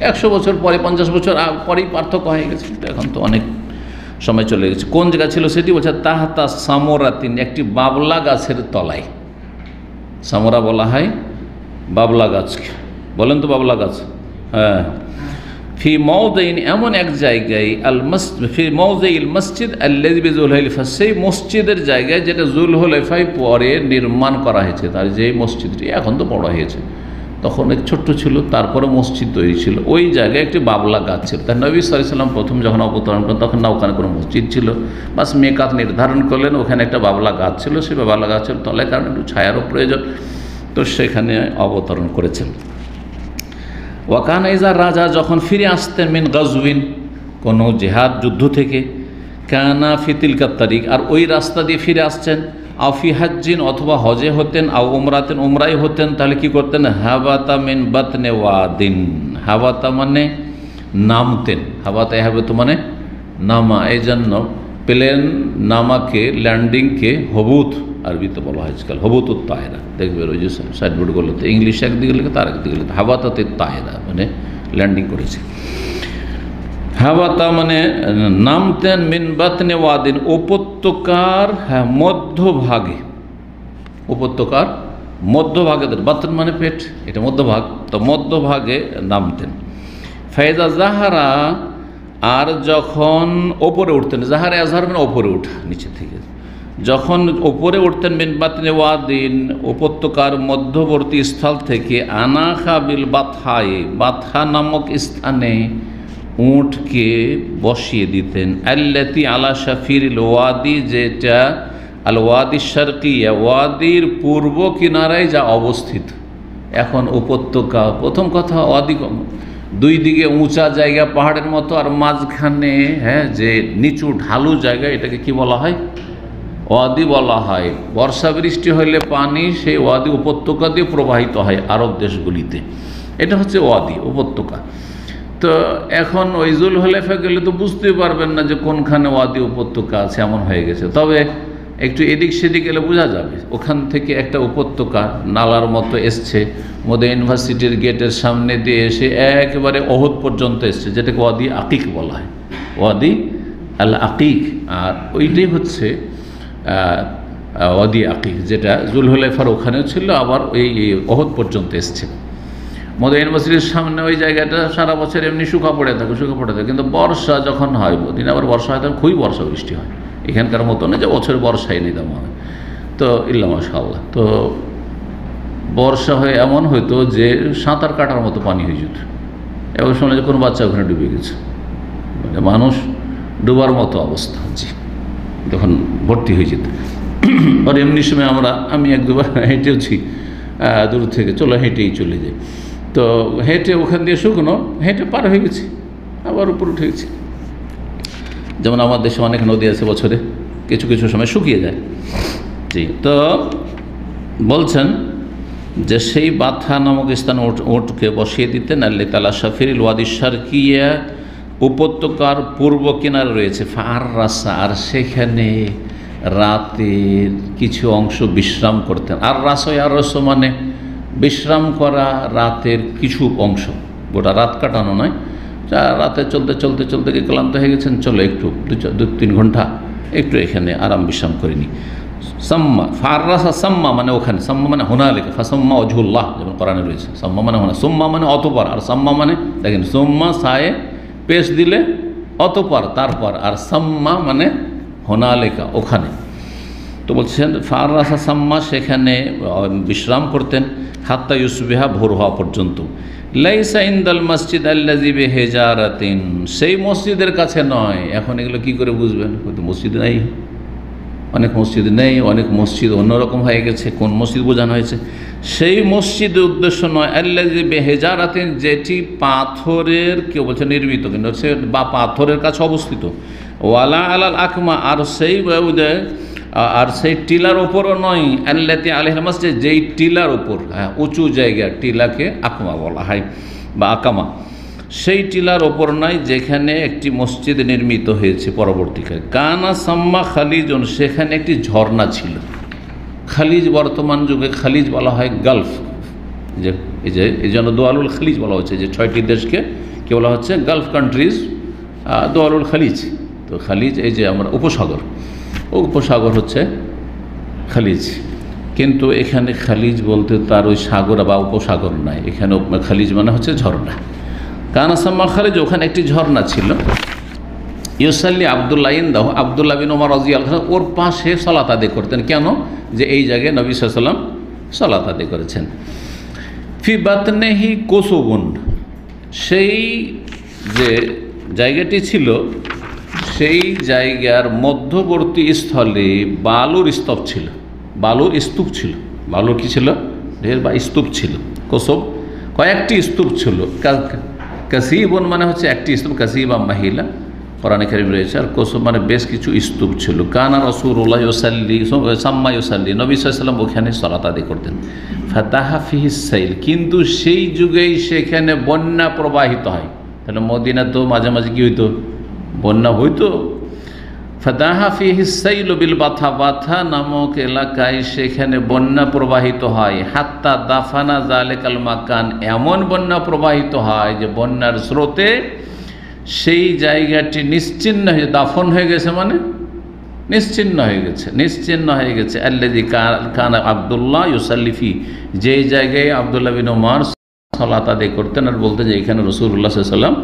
100 বছর পরে 50 বছর পরেই পার্থক্য হয়ে গেছে, এখন তো অনেক সময় চলে গেছে। কোন জায়গা ছিল সেটি বলছে, তাহাতা সামরাতিন, একটি বাবলা গাছের তলায়, সামরা বলা হয় বাবলা গাছকে, বলেন তো বাবলা গাছ, হ্যাঁ। ফি মওদিন, এমন এক জায়গায়, ফি মওদিল মসজিদ আল্লাযী বিযুলহুলাইফা, সেই মসজিদের জায়গায় যেটা জুলহুলাইফায় পরে নির্মাণ করা হয়েছে, তার যে মসজিদটি এখন তো বড় হয়েছে, তখন এক ছোট্ট ছিল, তারপরে মসজিদ তৈরি ছিল, ওই জায়গায় একটি বাবলা গাছ ছিল। তার নবী সাল্লাল্লাহু আলাইহি ওয়াসাল্লাম প্রথম যখন অবতরণ করেন তখন না ওখানে কোনো মসজিদ ছিল, বাস মেকাত নির্ধারণ করলেন, ওখানে একটা বাবলা গাছ ছিল, সেই বাবলা গাছের তলায়, কারণ একটু ছায়ারও প্রয়োজন, তো সেখানে অবতরণ করেছেন। ওয়াকানা ইজা, রাজা যখন ফিরে আসতেন, মিন গাজউইন, কোনো জিহাদ যুদ্ধ থেকে, কানা ফি তিলকা তারিক, আর ওই রাস্তা দিয়ে ফিরে আসছেন, আও ফি হাজ্জিন, অথবা হজে হতেন, আও উমরাতেন, উমরাই হতেন, তাহলে কি করতেন, হাবাতা মিন বাতনে ওয়াদিন, হাবাতা মানে নামতেন, হাবাতা হাবাতু মানে নামা, এই জন্য প্লেন নামাকে, ল্যান্ডিংকে হবুত আরবিতে বলা হয় আজকাল, হবুতুত তায়রা, দেখবে ওই যে সাইডবোর্ডগুলোতে ইংলিশ একদিকে লেখে, তার একদিকে লেখে হাবাতাতে তায়রা, মানে ল্যান্ডিং করেছে। হাবাতা মানে নামতেন, মিন বাতনে ওয়াদিন, উপত্যকার মধ্যভাগে, উপত্যকার মধ্যভাগে, বাতন মানে পেট, এটা মধ্যভাগ, তো মধ্যভাগে নামতেন। ফাইজা জাহারা, আর যখন ওপরে উঠতেন, জাহারা আজহার মানে ওপরে উঠা, নিচে থেকে, যখন ওপরে উঠতেন, মিন বাতনে ওয়াদিন, উপত্যকার মধ্যবর্তী স্থল থেকে, আনাখা বিল বাতহায়ে, বাতহা নামক স্থানে উটকে বসিয়ে দিতেন, আল্লাতি আলা শাফিরিল ওয়াদি, যেটা আল ওয়াদি শারকিয়া, ওয়াদির পূর্ব কিনারায় যা অবস্থিত। এখন উপত্যকা, প্রথম কথা ওয়াদি দুই দিকে উঁচা জায়গা পাহাড়ের মতো, আর মাঝখানে যে নিচু ঢালু জায়গা, এটাকে কি বলা হয়? ওয়াদি বলা হয়। বর্ষা বৃষ্টি হলে পানি সেই ওয়াদি উপত্যকা দিয়ে প্রবাহিত হয় আরব দেশগুলিতে। এটা হচ্ছে ওয়াদি, উপত্যকা। তো এখন ওই জুলহুলাইফা গেলে তো বুঝতেই পারবেন না যে কোনখানে ওয়াদি উপত্যকা আছে, এমন হয়ে গেছে। তবে একটু এদিক সেদিক গেলে বোঝা যাবে। ওখান থেকে একটা উপত্যকা নালার মতো এসছে, মধ্যে ইউনিভার্সিটির গেটের সামনে দিয়ে এসে একেবারে ওহদ পর্যন্ত এসছে, যেটাকে ওয়াদি আকিক বলা হয়, ওয়াদি আল আকিক। আর ওইটাই হচ্ছে ওয়াদি আকিক, যেটা জুলহুলাইফার ওখানেও ছিল, আবার ওই ওহদ পর্যন্ত এসছে। মদিনা ইউনিভার্সিটির সামনে ওই জায়গাটা সারা বছর এমনি শুকা পড়ে থাকে, কিন্তু বর্ষা যখন হয়, মদিনা আবার বর্ষা হয়, তখন খুবই বর্ষা বৃষ্টি হয়। এখানকার মতো না যে বছর বর্ষায় নেই তেমন হয়। তো ইল্লা মাশাআল্লাহ, তো বর্ষা হয়ে এমন হইতো যে সাঁতার কাটার মতো পানি হয়ে যেত। এবার শোনা যে কোনো বাচ্চা ওখানে ডুবে গেছে, মানে মানুষ ডুবার মতো অবস্থা, জি, তখন ভর্তি হয়ে যেত। আর এমনি সময় আমি এক দুবার হেঁটেওছি দূর থেকে, হেঁটেই চলে যাই। তো হেঁটে ওখান দিয়ে শুকনো হেঁটে পার হয়ে গেছি, আবার উপর উঠে গেছি। যেমন আমার দেশে অনেক নদী আছে, বছরে কিছু কিছু সময় শুকিয়ে যায়। জি, তো বলছেন যে সেই বাথা নামক স্থানে উটকে বসিয়ে দিতেন। আল্লাহ তাআলা শাফিরিল ওয়াদি শারকিয়া, উপত্যকার পূর্ব কিনারে রয়েছে ফার রাসা, আর সেখানে রাতের কিছু অংশ বিশ্রাম করতেন। আর রস মানে বিশ্রাম করা, রাতের কিছু অংশ, গোটা রাত কাটানো নয়। রাতে চলতে চলতে চলতে ক্লান্ত হয়ে গেছেন, চলো একটু 2-3 ঘন্টা একটু এখানে আরাম বিশ্রাম করিনি। সাম্মা ফাররাসা, সাম্মা মানে ওখানে, সাম্মা মানে হুনালিকা, ফাসাম্মা ওয়াজহুল্লাহ, যেমন কোরআনে রয়েছে। সাম্মা মানে হুনা, সুম্মা মানে অতঃপর, আর সাম্মা মানে দেখেন, সুম্মা সায়ে পেশ দিলে অতঃপর, তারপর, আর সাম্মা মানে হুনালিকা, ওখানে। তো বলছেন ফাররাসা সাম্মা, সেখানে বিশ্রাম করতেন হাত্তা ইউসবিহা, ভোর হওয়া পর্যন্ত। লাইসা ইনদাল মসজিদ আল্লাযী বিহিজারাতিন, সেই মসজিদের কাছে নয়। এখন এগুলো কি করে বুঝবেন? মসজিদ নেই, অনেক মসজিদ নেই, অনেক মসজিদ অন্যরকম হয়ে গেছে। কোন মসজিদ বোঝানো হয়েছে? সেই মসজিদের উদ্দেশ্য নয়, আল্লাযী বিহিজারাতিন, যেটি পাথরের, কেউ বলছে নির্মিত, কিন্তু সে বা পাথরের কাছে অবস্থিত। ওয়ালা আলাল আকমা, আর সেই টিলার ওপরও নয়। আল্লাতী আলাইহিল মসজিদ, যেই টিলার ওপর, উঁচু জায়গা, টিলাকে আকমা বলা হয় বা আকামা, সেই টিলার ওপর নয় যেখানে একটি মসজিদ নির্মিত হয়েছে পরবর্তীকালে। কানা সাম্মা খালিজুন, সেখানে একটি ঝর্ণা ছিল। খালিজ, বর্তমান যুগে খালিজ বলা হয় গালফ, যে এই জন্য দোয়ালুল খালিজ বলা হচ্ছে, যে 6টি দেশকে কি বলা হচ্ছে? গালফ কান্ট্রিজ, দোয়ালুল খালিজ। তো খালিজ এই যে আমরা উপসাগর, উপসাগর হচ্ছে খালিজ। কিন্তু এখানে খালিজ বলতে তার ওই সাগর বা উপসাগর নাই, এখানে খালিজ মানে হচ্ছে ঝর্ণা। কানাসাম্মা খালিজ, ওখানে একটি ঝর্ণা ছিল। ইউসাল্লি আবদুল্লাহ ইনদাহু, আবদুল্লাহ বিন ওমর রাদিয়াল্লাহু আনহু ওর পাশে সালাত আদায় করতেন। কেন? যে এই জায়গায় নবী সাল্লাল্লাহু আলাইহি ওয়াসাল্লাম সালাত আদায় করেছেন। ফি বাতনিহি কুসুবুন, সেই যে জায়গাটি ছিল, সেই জায়গার মধ্যবর্তী স্থলে বালুর স্তূপ ছিল। বালুর স্তূপ ছিল। বালুর কি ছিল? ঢের বা স্তূপ ছিল। কুসুব কয়েকটি স্তূপ ছিল। কাসিবুন মানে হচ্ছে একটি স্তূপ, কাসিবা মাহিলা কোরআনে কারীম রয়েছে। আর কুসুব মানে বেশ কিছু স্তূপ ছিল। কানা রাসূলুল্লাহ ইউসাল্লি, সাম্মা ইউসাল্লি, নবী সাল্লাল্লাহু আলাইহি ওয়াসাল্লাম ওখানে সালাত আদায় করতেন। ফাতাহা ফিহিস সাইল, কিন্তু সেই যুগেই সেখানে বন্যা প্রবাহিত হয়। তাহলে মদিনা তো মাঝে মাঝে কি হইতো? বন্যা হইতো। ফাতাহা ফিহিস সাইল বিল বাথা, বাথা নামক এলাকায় সেখানে বন্যা প্রবাহিত হয়। হাত্তা দাফানা যালিকাল মাকান, এমন বন্যা প্রবাহিত হয় যে বন্যার স্রোতে সেই জায়গাটি নিশ্চিহ্ন হয়ে, দাফন হয়ে গেছে মানে নিশ্চিহ্ন হয়ে গেছে, নিশ্চিহ্ন হয়ে গেছে। আল্লাযী কানা আব্দুল্লাহ ইউসাল্লি ফি, যেই জায়গায় আব্দুল্লাহ বিন ওমর সালাত আদায় করতেন আর বলতেন যে এখানে রাসূলুল্লাহ সাল্লাল্লাহু আলাইহি ওয়াসাল্লাম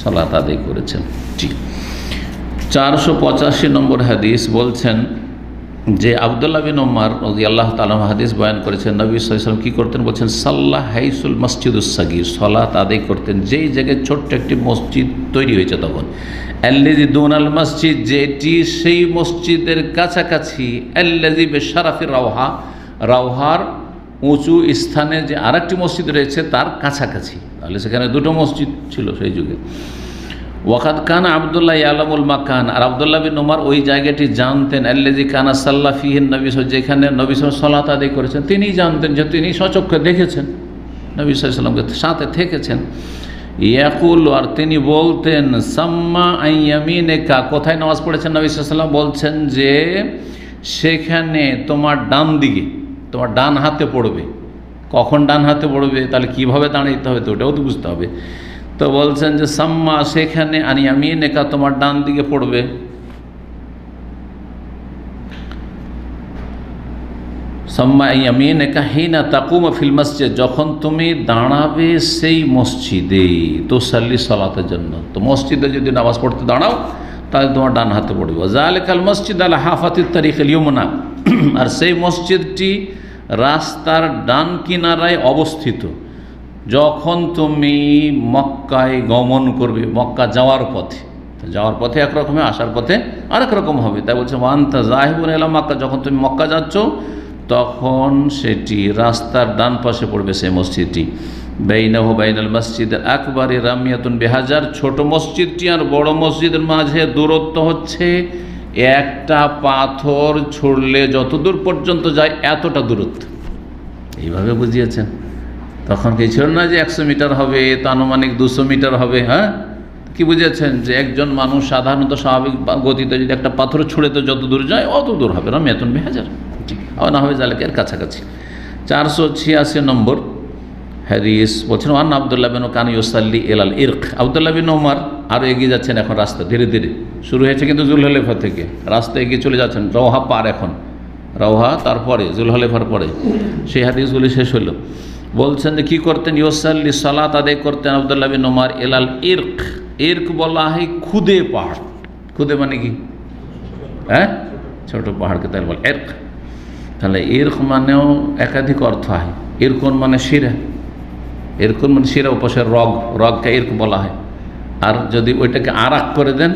সালাত আদায় করেছেন। ঠিক 485 নম্বর হাদিস বলছেন যে আব্দুল্লাহ বিন ওমর রাদিয়াল্লাহু তাআলা হাদিস বয়ান করেছেন, নবী সাল্লাল্লাহু আলাইহি ওয়াসাল্লাম কী করতেন বলছেন, সাল্লাহ হাইসুল মসজিদুস সাগীর, সালাত আদায় করতেন যেই জায়গায় ছোট্ট একটি মসজিদ তৈরি হয়েছে তখন, আল্লাযী দুনাল মসজিদ, যেটি সেই মসজিদের কাছাকাছি, আল্লাযী বিশারাফির রাওহা, রাওহার উঁচু স্থানে যে আরেকটি মসজিদ রয়েছে তার কাছাকাছি। তাহলে সেখানে দুটো মসজিদ ছিল সেই যুগে। ওয়াকাদ কানা আবদুল্লাহ ইয়ালামুল মাকান, আর আবদুল্লাহ বিন ওমর ওই জায়গাটি জানতেন, আল্লাযী কানা সাল্লা ফিহিন নবী, যেখানে নবী সাল্লাল্লাহু সালাত আদায় করেছেন তিনি জানতেন, যে তিনি সচক্ষে দেখেছেন, নবী সাল্লাল্লাহু আলাইহি ওয়াসাল্লামকে সাথে থেকেছেন। ইয়াকুল, আর তিনি বলতেন, সাম্মা আন ইয়ামিনিকা, কোথায় নামাজ পড়েছেন নবী সাল্লাল্লাহু আলাইহি ওয়াসাল্লাম বলছেন যে সেখানে তোমার ডান দিকে, তোমার ডান হাতে পড়বে। কখন ডান হাতে পড়বে, তাহলে কিভাবে দাঁড়াইতে হবে তো ওটাও তো বুঝতে হবে। তো বলছেন যে সাম্মা, সেখানে আন ইয়ামিনিকা, তোমার ডান দিকে পড়বে। সাম্মা আন ইয়ামিনিকা হিনা তাকুমু ফিল মসজিদ, যখন তুমি দাঁড়াবে সেই মসজিদে, তো সাল্লি সালাতের জন্য, তো মসজিদে যদি নামাজ পড়তে দাঁড়াও তাহলে তোমার ডান হাতে পড়বে। যালিকাল মসজিদ আলা হাফাতিত তারিকিল ইয়ুমনা, আর সেই মসজিদটি রাস্তার ডান কিনারায় অবস্থিত। যখন তুমি মক্কায় গমন করবে, মক্কা যাওয়ার পথে একরকম, আসার পথে আরেক রকম হবে। তাই বলছে ওয়ান্তা জাহিবুন ইলা মক্কা, যখন তুমি মক্কা যাচ্ছ তখন সেটি রাস্তার ডান পাশে পড়বে সেই মসজিদটি। বাইনাহু বাইনাল মসজিদের আকবরি রামিয়াতুন বিহাজার, ছোট মসজিদটি আর বড় মসজিদের মাঝে দূরত্ব হচ্ছে একটা পাথর ছুড়লে যত দূর পর্যন্ত যায় এতটা দূরত্ব। এইভাবে বুঝিয়েছেন। তখন কি ছিল না যে 100 মিটার হবে, তা আনুমানিক 200 মিটার হবে। হ্যাঁ, কি বুঝেছেন যে একজন মানুষ সাধারণত স্বাভাবিক গতিতে যদি একটা পাথর ছুঁড়ে তো যত দূর যায় অত দূর হবে, রামিয়াতুন বিহাজার, না হবে জালেকের কাছাকাছি। 486 নম্বর হাদিস বলছেন, ওয়ান আব্দুল্লাহ বিন কান ইউসাল্লি ইলাল ইরক, আব্দুল্লাহ বিন ওমর আরও এগিয়ে যাচ্ছেন এখন রাস্তা, ধীরে ধীরে শুরু হয়েছে কিন্তু জুলহলেফা থেকে, রাস্তা এগিয়ে চলে যাচ্ছেন, রওহা পার, এখন রওহা তারপরে জুলহলেফার পরে সেই হাদিসগুলি শেষ হলো। বলছেন যে কী করতেন, ইউসাল্লি সালাত আদায় করতেন আব্দুল্লাহ বিন ওমর ইলাল ইরক, ইরক বলা হয় খুদে পাহাড়, খুদে মানে কি, হ্যাঁ ছোটো পাহাড়কে তাই বলে ইরক। তাহলে ইরক মানেও একাধিক অর্থ হয়। ইরকুন মানে শিরা, ইরকুন মানে শিরা উপাসের রগ, রগকে ইরক বলা হয়। আর যদি ওইটাকে আরাক করে দেন,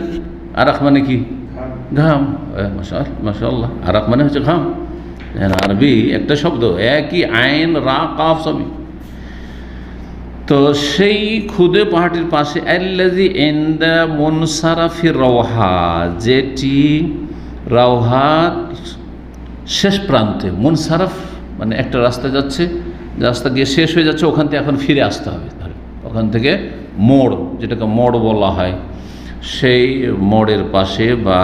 আরাক মানে কি, ঘাম। মাশাআল্লাহ, আরাক মানে হচ্ছে ঘাম। আরবি একটা শব্দ, একই আইন রা কাফ সবই। তো সেই খুদে পাহাড়টির পাশে আল্লাযী ইনদা মুনসারাফির রওহা, যেটি রওহার শেষ প্রান্তে, মুনসারাফ মানে একটা রাস্তা যাচ্ছে, রাস্তা গিয়ে শেষ হয়ে যাচ্ছে, ওখান থেকে এখন ফিরে আসতে হবে, তাহলে ওখান থেকে মোড়, যেটাকে মোড় বলা হয়, সেই মোড়ের পাশে বা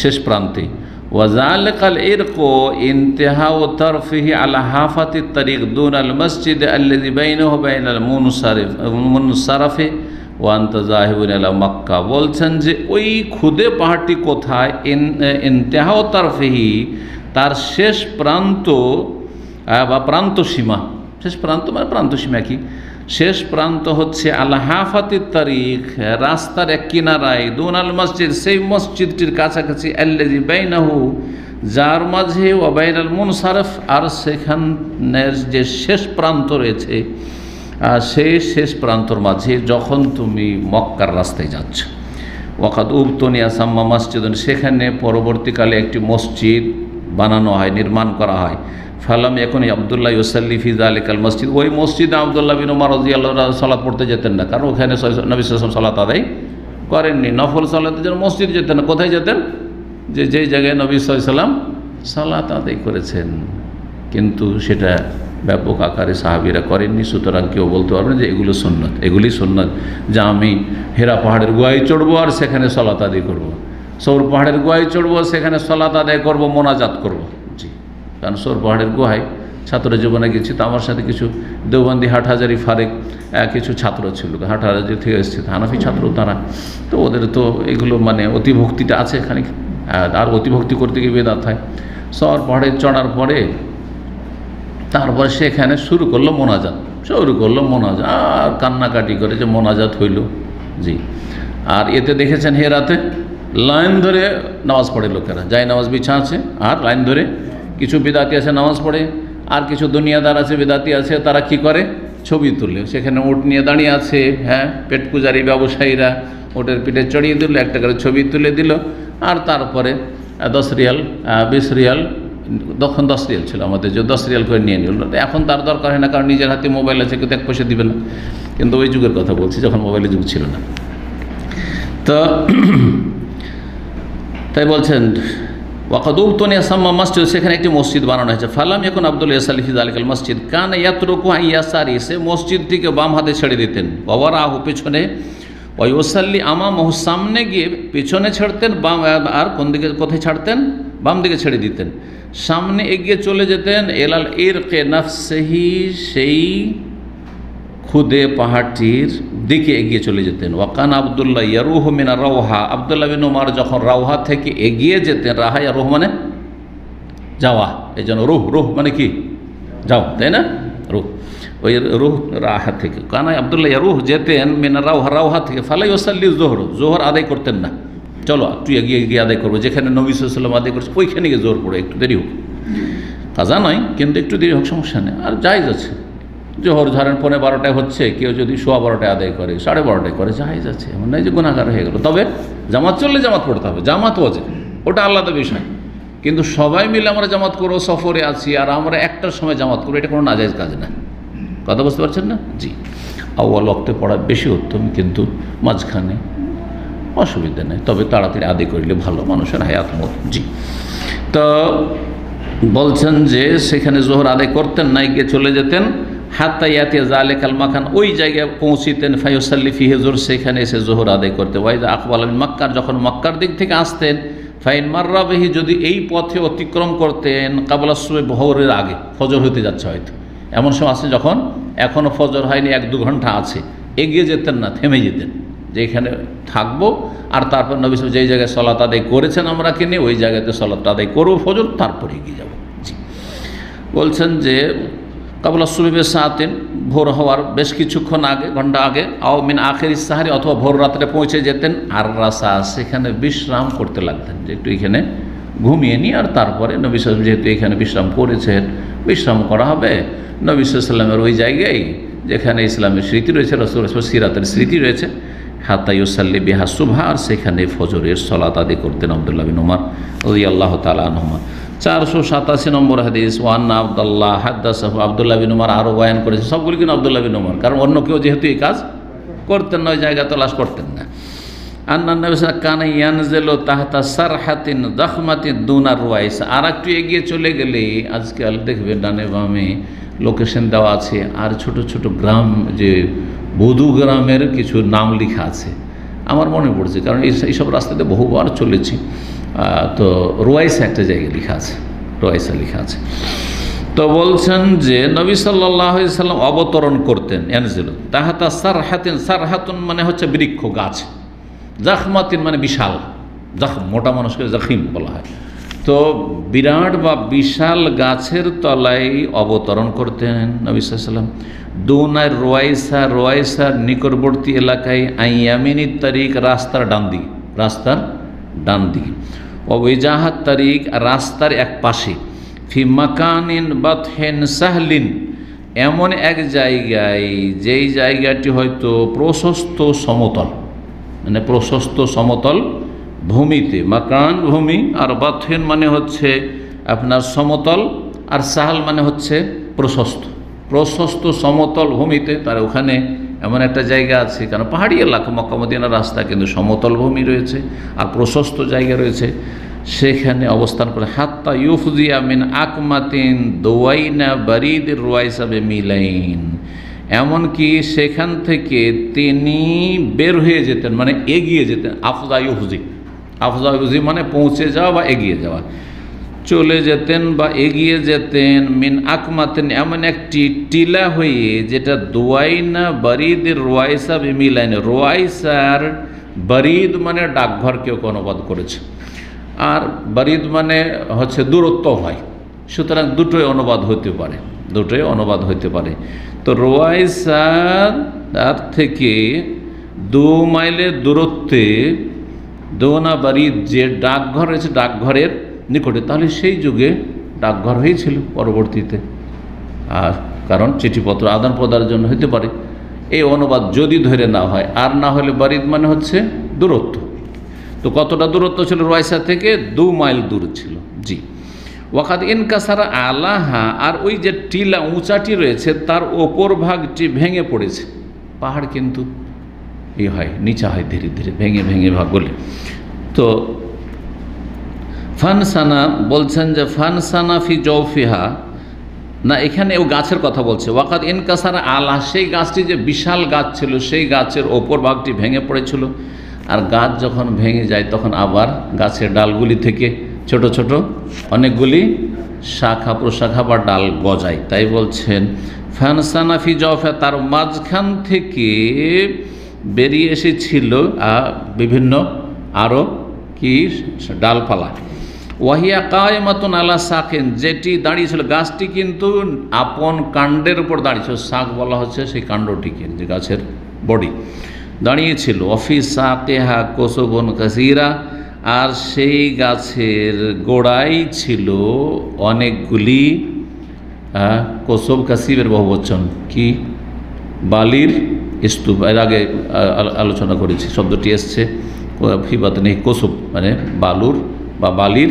শেষ প্রান্তে। ওয়াজালিকাল ইরকু ইনতিহাউ তারফিহি আলা হাফাতিত তারিক দুনাল মসজিদ আল্লাযী বাইনাহু বাইনাল মুনসারিফি ওয়া আনতা যাহিবুন ইলা মক্কা, বলছেন যে ওই খুদে পাহাড়টি কোথায়, ইনতিহাউ তারফিহি, তার শেষ প্রান্ত বা প্রান্ত সীমা, শেষ প্রান্ত মানে প্রান্ত সীমা কি, শেষ প্রান্ত হচ্ছে আল হাফাতিত তারিক, রাস্তার এক কিনারায়, দুনাল মসজিদ, সেই মসজিদটির কাছাকাছি, আল্লাযী বাইনাহু, যার মাঝে, ওয়া বাইনাল মুনসারিফ, আর সেখানের যে শেষ প্রান্ত রয়েছে, সেই শেষ প্রান্তর মাঝে যখন তুমি মক্কার রাস্তায় যাচ্ছ। ওয়াকাদ উবতুনিয়া সাম্মা মসজিদুন, সেখানে পরবর্তীকালে একটি মসজিদ বানানো হয়, নির্মাণ করা হয়। ফালাম এখন আবদুল্লাহ ইউসাল্লি ফি যালিকাল মসজিদ, ওই মসজিদে আবদুল্লাহ বিন ওমর রাদিয়াল্লাহু আনহু সালাত পড়তে যেতেন না, কারণ ওখানে নবী সাল্লাল্লাহু আলাইহি ওয়াসাল্লাম সালাত আদায় করেননি। নফল সালাতের জন্য মসজিদে যেতেন না, কোথায় যেতেন, যেই জায়গায় নবী সাল্লাল্লাহু আলাইহি ওয়াসাল্লাম সালাত আদায় করেছেন, কিন্তু সেটা ব্যাপক আকারে সাহাবীরা করেননি। সুতরাং কেউ বলতে পারবে না যে এগুলো সুন্নাত, এগুলি সুন্নাত, যা আমি হেরা পাহাড়ের গোয়ায় চড়বো আর সেখানে সালাত আদায় করবো, সৌর পাহাড়ের গোয়ায় চড়বো, সেখানে সালাত আদায় করবো, মোনাজাত করবো। জি, কারণ সৌর পাহাড়ের গুহায় ছাত্র জীবনে গেছি, তো আমার সাথে কিছু দেওবন্দি, হাটহাজারি, ফারেক কিছু ছাত্র ছিল, হাটহাজারি থেকে এসেছে, হানাফি ছাত্র তারা, তো ওদের তো এগুলো মানে অতিভক্তিটা আছে এখানে, আর অতিভক্তি করতে গিয়ে বেদাত হয়। সৌর পাহাড়ে চড়ার পরে তারপরে সেখানে শুরু করলো মোনাজাত, আর কান্নাকাটি করে যে মোনাজাত হইল। জি, আর এতে দেখেছেন হেরাতে লাইন ধরে নামাজ পড়ে লোকেরা, যাই নামাজ বিছা আছে আর লাইন ধরে, কিছু বিদাতি আছে নামাজ পড়ে, আর কিছু দুনিয়াদার আছে বিদাতি আছে, তারা কি করে ছবি তুলে, সেখানে উট নিয়ে দাঁড়িয়ে আছে, হ্যাঁ, পেট পূজারী ব্যবসায়ীরা ওটের পিঠে চড়িয়ে দিল, একটা করে ছবি তুলে দিল, আর তারপরে 10 রিয়াল 20 রিয়াল, তখন 10 রিয়াল ছিল আমাদের, যে 10 রিয়াল করে নিয়ে নিল। এখন তার দরকার হয় না, কারণ নিজের হাতে মোবাইল আছে, কেউ 1 পয়সা দিবে না, কিন্তু ওই যুগের কথা বলছি যখন মোবাইলের যুগ ছিল না। তো তাই বলছেন ওয়াকাদুবতুনিয়া সাম্মা মসজিদ, সেখানে একটি মসজিদ বানানো হয়েছে। ফালাম এখন আব্দুল ইয়াসালি ফি যালিকাল মসজিদ কান ইয়াতরুকু ইয়াসারি, সে মসজিদটিকে বাম হাতে ছেড়ে দিতেন, ওয়ারাহু পেছনে, ওয়াইউসাল্লি আমামাহু, সামনে গিয়ে পেছনে ছাড়তেন, বাম আর কোন দিকে কোথায় ছাড়তেন, বাম দিকে ছেড়ে দিতেন, সামনে এগিয়ে চলে যেতেন এলাল ইরকে নাফসিহি, সেই খুদে পাহাড়টির দিকে এগিয়ে চলে যেতেন। ওয়াকান আবদুল্লাহ ইয়ারুহু মিনা রাওহা, আবদুল্লাহ বিন উমর যখন রাওহা থেকে এগিয়ে যেতেন, রাহা ইয়া রুহ মানে যাওয়া, এই জন্য রুহ মানে কি যাও, তাই না, রুহ, ওই রুহ রাহা থেকে, কানা আবদুল্লাহ ইয়ারুহ যেতেন মিনা রাওহা থেকে, ফালাই ওসাল্লি জোহর আদায় করতেন না, চলো তুই এগিয়ে আদায় করবো, যেখানে নবী সাল্লাল্লাহু আলাইহি ওয়াসাল্লাম আদায় করছে ওইখানে গিয়ে জোর পড়ে, একটু দেরি হোক, কাজা নয় কিন্তু একটু দেরি হোক, সমস্যা নেই, আর জায়েজ আছে। জোহর ধরেন 11:30 হচ্ছে, কেউ যদি 12:15 আদায় করে, 12:30 করে, জায়েজ আছে, এমন নয় যে গুনাহগার হয়ে গেল। তবে জামাত চললে জামাত পড়তে হবে, জামাত ওয়াজিব, ওটা আলাদা বিষয়, কিন্তু সবাই মিলে আমরা জামাত করবো, সফরে আছি আর আমরা একটার সময় জামাত করবো, এটা কোনো নাজায়েজ কাজ না, কথা বুঝতে পারছেন না? জি, আউয়াল ওয়াক্তে পড়া বেশি উত্তম, কিন্তু মাঝখানে অসুবিধা নেই, তবে তাড়াতাড়ি আদায় করলে ভালো, মানুষের হায়াত মত। জি, তো বলছেন যে সেখানে জোহর আদায় করতেন না, গিয়ে চলে যেতেন, হাত্তা ইয়াতি যালিকাল মাকান, ওই জায়গায় পৌঁছিতেন, ফায়ুসাল্লি ফিহি জোহর, সেখানে এসে জোহর আদায় করতে। ওয়াইদা আকবাল মিন মক্কার, যখন মক্কার দিক থেকে আসতেন, ফাইন মাররা বিহি, যদি এই পথে অতিক্রম করতেন, কাবলা সুবহ, ভোরের আগে, ফজর হতে যাচ্ছে হয়তো, এমন সময় আছে যখন এখনও ফজর হয়নি, 1-2 ঘন্টা আছে, এগিয়ে যেতেন না, থেমে যেতেন, যে এখানে থাকবো, আর তারপর নবী সাল্লাল্লাহু আলাইহি ওয়াসাল্লাম যেই জায়গায় সালাত আদায় করেছেন আমরা কিনে, ওই জায়গাতে সালাত আদায় করবো ফজর, তারপরে এগিয়ে যাবো। জি, বলছেন যে কাবলা সুবহে সাআতিন, ভোর হওয়ার বেশ কিছুক্ষণ আগে, ঘন্টা আগে, আও মিন আখির সাহারি, অথবা ভোর রাত্রে পৌঁছে যেতেন, আর রাসা, সেখানে বিশ্রাম করতে লাগতেন, যে একটু এখানে ঘুমিয়ে নিই, আর তারপরে নবী সাল্লাল্লাহু আলাইহি ওয়াসাল্লাম যেহেতু এখানে বিশ্রাম করেছেন, বিশ্রাম করা হবে নবী সাল্লাল্লাহু আলাইহি ওয়াসাল্লামের ওই জায়গায় যেখানে ইসলামের স্মৃতি রয়েছে, রাসূলুল্লাহ সিরাতের স্মৃতি রয়েছে, হাত্তা ইউসাল্লি বিহা সুবহা, আর সেখানে ফজরের সালাত আদায় করতেন আব্দুল্লাহ বিন উমর রাদিয়াল্লাহু তাআলা আনহুমা। 487 নম্বর হাদিস, ওয়ান্না আব্দুল্লাহ হাদাসাহু, আব্দুল্লাহ বিন উমর আরও বয়ান করেছে, সবগুলি কিন্তু আব্দুল্লাহ বিন উমর, কারণ অন্য কেউ যেহেতু এই কাজ করতেন না, ওই জায়গা তলাশ করতেন না। আন্না নবী সাল্লাল্লাহু আলাইহি ওয়াসাল্লাম কানা ইয়ানজিলু তাহতা সারহাতিন যাখমাতিন দুনা রুয়াইস, আর একটু এগিয়ে চলে গেলে, আজকাল দেখবেন ডানে বামে লোকেশন দেওয়া আছে, আর ছোট ছোট গ্রাম, যে বধু গ্রামের কিছু নাম লেখা আছে, আমার মনে পড়ছে, কারণ এইসব রাস্তাতে বহুবার চলেছি, তো রুয়াইসা একটা জায়গায় লেখা আছে, রুয়াইসা লেখা আছে। তো বলছেন যে নবী সাল্লাল্লাহু আলাইহি ওয়াসাল্লাম অবতরণ করতেন, ইয়ানজিলু তাহতা সারহাতিন, সারহাতুন মানে হচ্ছে বৃক্ষ, গাছ, জাখমাতিন মানে বিশাল, জাখম মোটা মানুষকে জাখিম বলা হয়, তো বিরাট বা বিশাল গাছের তলায় অবতরণ করতেন নবী সাল্লাল্লাহু আলাইহি ওয়াসাল্লাম। দুনায় রোয়াইসা, রোয়াইসার নিকটবর্তী এলাকায়, আইয়ামিনিত তারিক, রাস্তার ডান দিকে, রাস্তার ডান দিকে, ওয়াজাহাত তারিক, রাস্তার এক পাশে, ফি মাকানিন বাতহিন সাহলিন, এমন এক জায়গায় যেই জায়গাটি হয়তো প্রশস্ত সমতল, মানে প্রশস্ত সমতল ভূমিতে, মাকান ভূমি, আর বাতহিন মানে হচ্ছে আপনার সমতল, আর সাহাল মানে হচ্ছে প্রশস্ত, প্রশস্ত সমতল ভূমিতে, তার ওখানে এমন একটা জায়গা আছে, কারণ পাহাড়ি এলাকা, মক্কা মদিনার রাস্তা, কিন্তু সমতল ভূমি রয়েছে আর প্রশস্ত জায়গা রয়েছে, সেখানে অবস্থান করে। হাত্তা ইউফজিয়া মিন আকমাতিন দোয়াইনা বারিদ রুয়াইসা মিলাইন, এমনকি সেখান থেকে তিনি বের হয়ে যেতেন, মানে এগিয়ে যেতেন। আফজা ইউফজি, আফজা ইউফজি মানে পৌঁছে যাওয়া বা এগিয়ে যাওয়া, চলে যেতেন বা এগিয়ে যেতেন, মিন আকমাতেন, এমন একটি টিলা হয়ে, যেটা দোয়াইনা বারিদের রোয়াইসা মিলাইন, রোয়াইসার বারিদ মানে ডাকঘর কেউ অনুবাদ করেছে, আর বারিদ মানে হচ্ছে দূরত্ব হয়, সুতরাং দুটোই অনুবাদ হতে পারে, দুটোই অনুবাদ হতে পারে। তো রোয়াইসার তার থেকে 2 মাইলের দূরত্বে দোনা বাড়ির যে ডাকঘর রয়েছে ডাকঘরের নিকটে, তাহলে সেই যুগে ডাকঘর হয়েছিল পরবর্তীতে, আর কারণ চিঠিপত্র আদান প্রদানের জন্য হতে পারে। এই অনুবাদ যদি ধরে না হয়, আর না হলে বারিদ মানে হচ্ছে দূরত্ব। তো কতটা দূরত্ব ছিল রয়সা থেকে? 2 মাইল দূর ছিল। জি। ওয়াকাদ ইনকাসারা আলাহা, আর ওই যে টিলা উঁচাটি রয়েছে তার ওপর ভাগটি ভেঙে পড়েছে। পাহাড় কিন্তু হয় নিচা হয় ধীরে ধীরে, ভেঙে ভেঙে ভাগ বলে। তো ফানসানা বলছেন যে ফানসানা ফি জৌফিহা, না এখানে ও গাছের কথা বলছে। ওয়াকাদ ইনকাসারা আলা, সেই গাছটি যে বিশাল গাছ ছিল সেই গাছের ওপর ভাগটি ভেঙে পড়েছিল। আর গাছ যখন ভেঙে যায় তখন আবার গাছের ডালগুলি থেকে ছোট ছোট অনেকগুলি শাখা প্রশাখা বা ডাল গজায়। তাই বলছেন ফানসানা ফি জৌফিহা, তার মাঝখান থেকে বেরিয়ে এসেছিল বিভিন্ন আরও কি ডালপালা। ওয়াহিয়া কায়েমাতুন আলা সাকিন, যেটি দাঁড়িয়েছিল, গাছটি কিন্তু আপন কাণ্ডের উপর দাঁড়িয়েছিল। শাক বলা হচ্ছে সেই কাণ্ডটিকে, যে গাছের বডি দাঁড়িয়েছিল। অফি সাকেহা কোসবন কাসিরা, আর সেই গাছের গোড়ায় ছিল অনেকগুলি কোসব, কাসিবের বহুবচন কি, বালির স্তূপ। এর আগে আলোচনা করেছি, শব্দটি এসছে ফিবাত নেই, কোসব মানে বালুর বা বালির